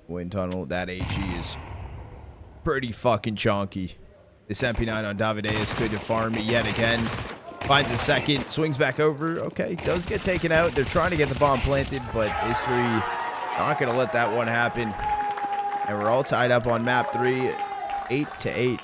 Wind tunnel. That HE is pretty fucking chonky. This MP9 on Davideus could farm it yet again. Finds a second, swings back over. Okay, does get taken out. They're trying to get the bomb planted, but history not going to let that one happen. And we're all tied up on map 3, 8-8.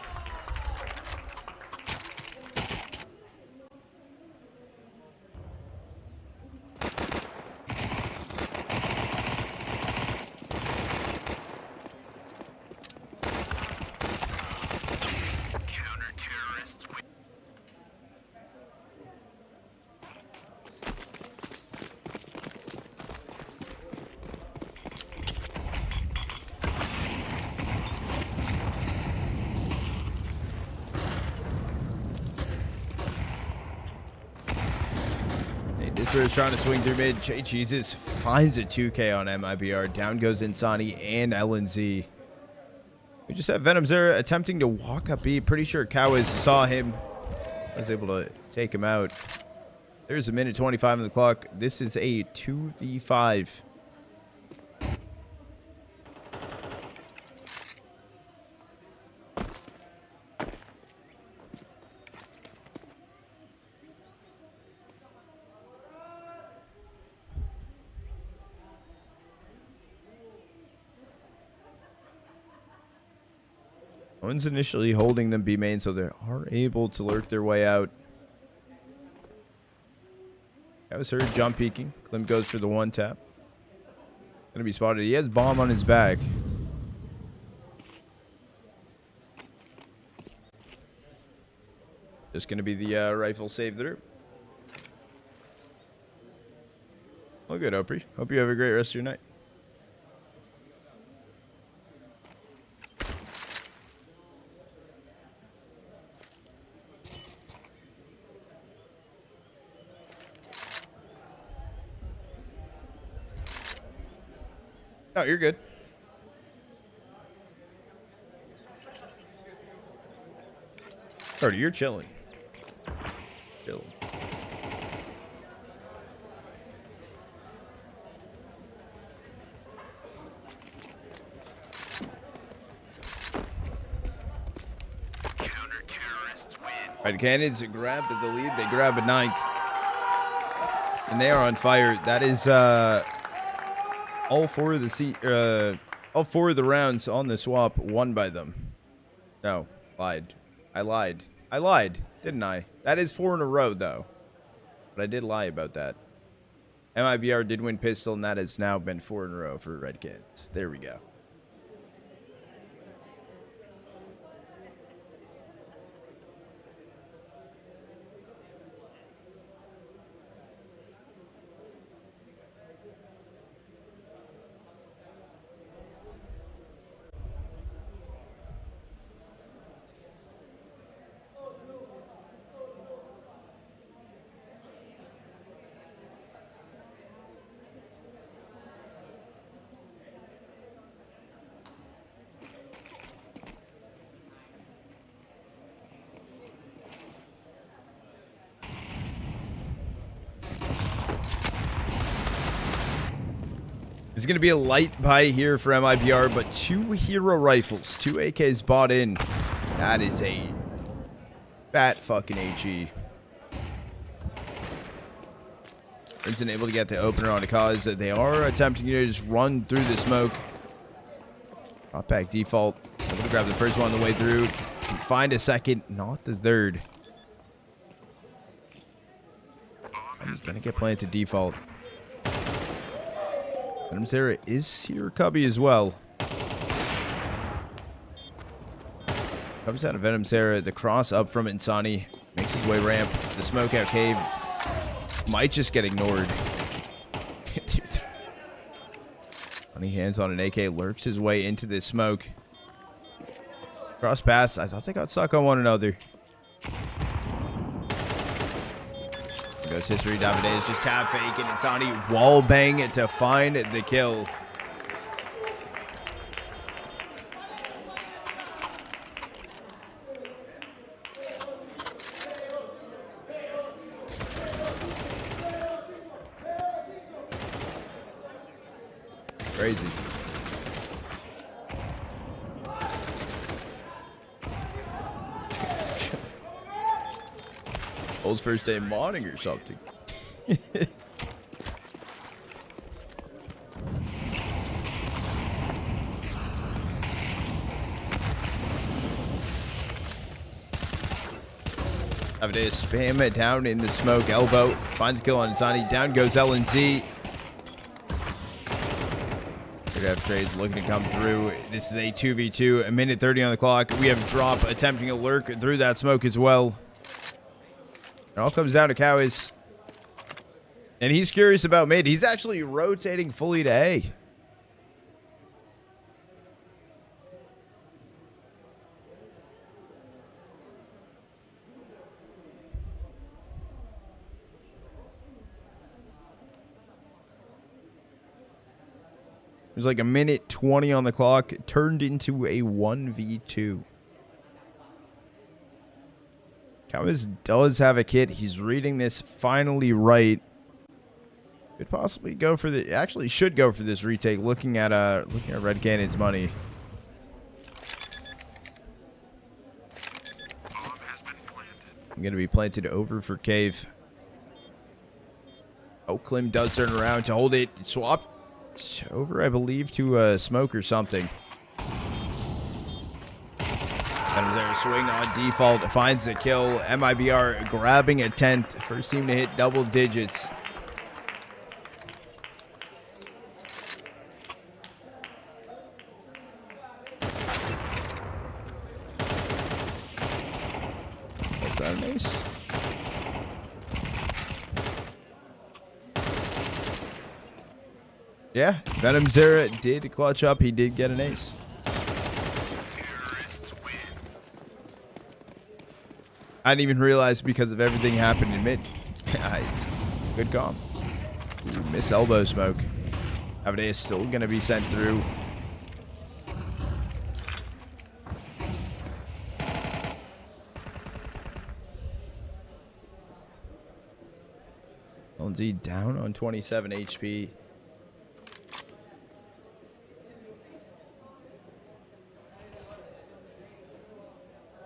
Is trying to swing through mid. chayJESUS finds a 2K on MIBR. Down goes Insani and LNZ. We just have venomzera attempting to walk up B. Pretty sure kauez saw him. Was able to take him out. There's a minute 25 on the clock. This is a 2v5. One's initially holding them B main, so they are able to lurk their way out. That was her jump peeking. Klim goes for the one tap. Gonna be spotted. He has bomb on his back. Just gonna be the rifle save through. Well, good, Opry. Hope you have a great rest of your night. Oh, you're good. Carter, you're chilling. Chilling. All right, Canids grabbed the lead. They grab a 9th. And they are on fire. That is all four of the rounds on the swap won by them. No, lied. I lied, didn't I? That is 4 in a row, though. But I did lie about that. MIBR did win pistol, and that has now been 4 in a row for Red Kids. There we go. It's going to be a light buy here for MIBR, but 2 hero rifles, 2 AKs bought in. That is a fat fucking HE. Isn't able to get the opener on a cause. They are attempting to just run through the smoke. Drop back default. Able to grab the first one on the way through. Can find a second, not the third. He's going to get planted default. venomzera is here, Cubby, as well. Comes out of venomzera. The cross up from insani. Makes his way ramp. The smoke out cave. Might just get ignored. Dude. Funny hands on an AK. Lurks his way into this smoke. Cross pass. I thought they got stuck on one another. There goes history. Davide is just tab fake, and insani wall bang to find the kill. Crazy. Old's first day modding or something. Nowadays, spam it down in the smoke. Elbow finds a kill on insani. Down goes LNZ. Good F trades looking to come through. This is a 2v2. A minute 30 on the clock. We have drop attempting to lurk through that smoke as well. It all comes down to kauez. And he's curious about mid. He's actually rotating fully to A. There's like a minute 20 on the clock. It turned into a 1v2. kauez does have a kit. He's reading this finally right. Could possibly go for the... Actually should go for this retake. Looking at Red Canids money. I'm going to be planted over for cave. Oh, Klim does turn around to hold it. Swap over, I believe, to smoke or something. venomzera swing on default. Finds the kill. MIBR grabbing a 10th. First team to hit double digits. Was that an ace? Yeah, venomzera did clutch up. He did get an ace. I didn't even realize because of everything happened in mid. Good comp. Ooh, miss elbow smoke. Davide is still going to be sent through. LNZ down on 27 HP.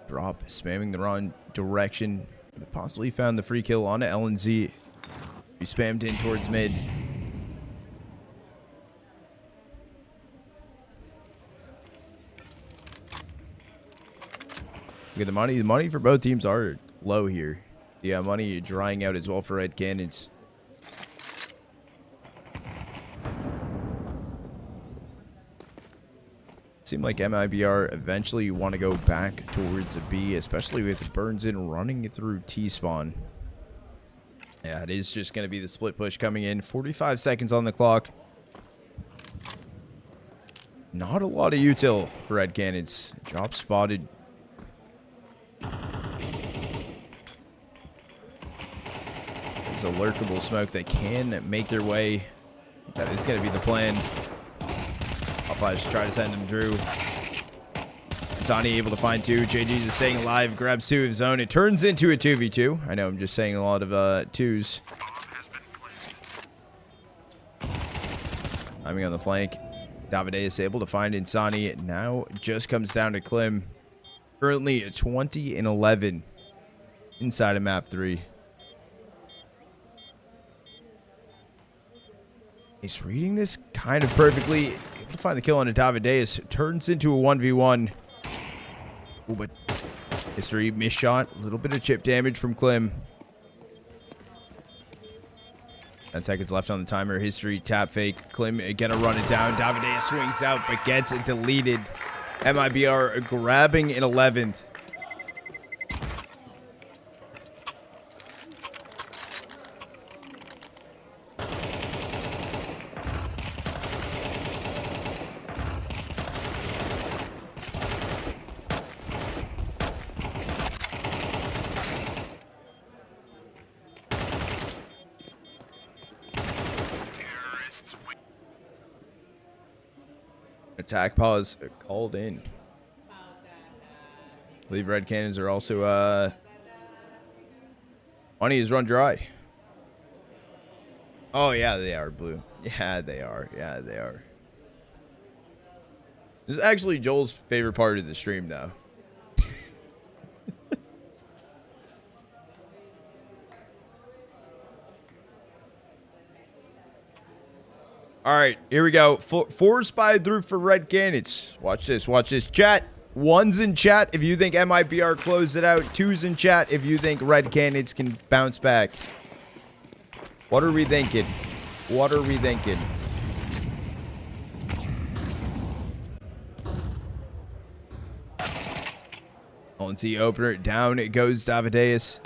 Drop, spamming the wrong direction. Possibly found the free kill on LNZ. He spammed in towards mid. Look at the money. The money for both teams are low here. Yeah, money drying out as well for Red Canids. Seemed like MIBR eventually want to go back towards a B, especially with Burnsin running through T-spawn. Yeah, it is just going to be the split push coming in. 45 seconds on the clock. Not a lot of util for Red Canids. Drop spotted. There's a lurkable smoke that can make their way. That is going to be the plan. Flash try to send them through. insani able to find 2. chayJESUS is staying alive. Grabs 2 of his own. It turns into a 2v2. I know I'm just saying a lot of 2s. Timing on the flank. Davide is able to find Insani. Now just comes down to Klim. Currently 20 and 11 inside of map 3. He's reading this kind of perfectly. Able to find the kill on a Davideus. Turns into a 1v1. Ooh, but history, missed shot. A little bit of chip damage from Klim. 10 seconds left on the timer. History, tap fake. Klim gonna run it down. Davideus swings out, but gets it deleted. MIBR grabbing an 11th. Attack pause called in. I believe red cannons are also money is run dry. Oh yeah, they are blue. Yeah, they are. Yeah, they are. This is actually Joel's favorite part of the stream though. All right, here we go. Four spied through for red cannons. Watch this. Watch this. Chat. 1's in chat if you think MIBR closed it out. 2's in chat if you think red cannons can bounce back. What are we thinking? What are we thinking? LNZ opener. Down it goes Davideus.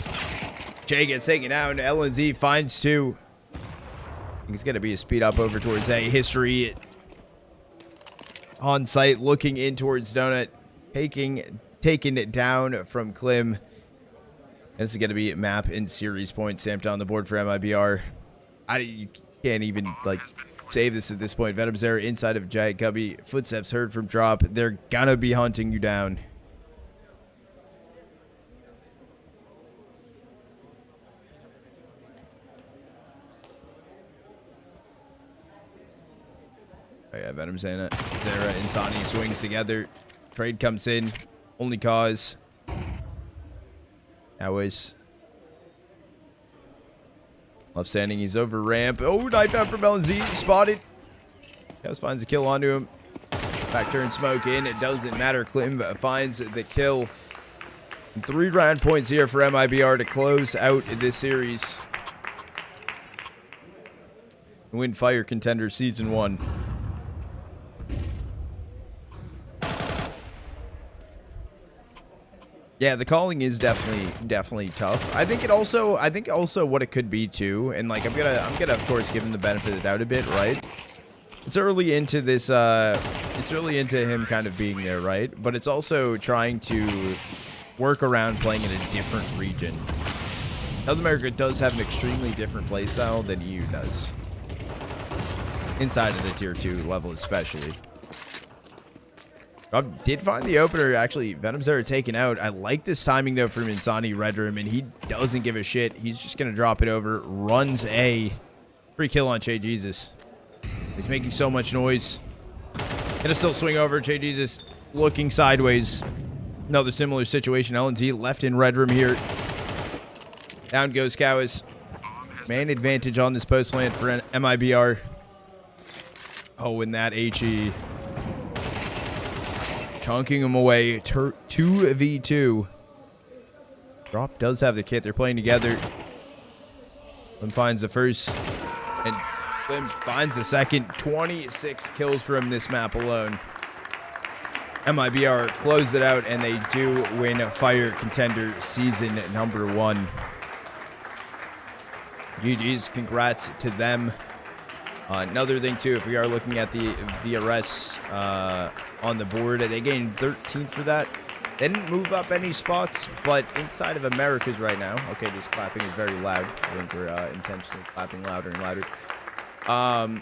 Jay gets taken out. LNZ finds 2. He's going to be a speed up over towards A. History on site, looking in towards Donut, taking it down from Klim. This is going to be map and series points stamped on the board for MIBR. You can't even like save this at this point. venomzera inside of Giant Cubby. Footsteps heard from drop. They're going to be hunting you down. Oh yeah, venomzera and insani swings together. Trade comes in. Only cause. Kauez. Left standing. He's over ramp. Oh, knife out from LNZ. Spotted. Kauez finds a kill onto him. Back turn smoke in. It doesn't matter. Klim finds the kill. 3 round points here for MIBR to close out this series. Win FiRe Contender Season 1. Yeah, the calling is definitely tough. I think also what it could be too, and like I'm gonna of course give him the benefit of the doubt a bit, right? It's early into this it's early into him kind of being there, right? But it's also trying to work around playing in a different region. South America does have an extremely different playstyle than EU does. Inside of the tier 2 level especially. Did find the opener, actually. venomzera taken out. I like this timing, though, from Insani Red Room, and he doesn't give a shit. He's just going to drop it over. Runs A. Free kill on chayJESUS. He's making so much noise. Gonna still swing over. chayJESUS looking sideways. Another similar situation. LNZ left in Red Room here. Down goes kauez. Man advantage on this post land for MIBR. Oh, and that HE. Chunking him away. 2v2. Drop does have the kit. They're playing together. Klim finds the first. And Klim finds the second. 26 kills from this map alone. MIBR closed it out, and they do win FiRe Contender Season number 1. GG's. Congrats to them. Another thing, too, if we are looking at the VRS on the board, they gained 13 for that. They didn't move up any spots, but inside of Americas right now. Okay, this clapping is very loud. I think we're intentionally clapping louder and louder.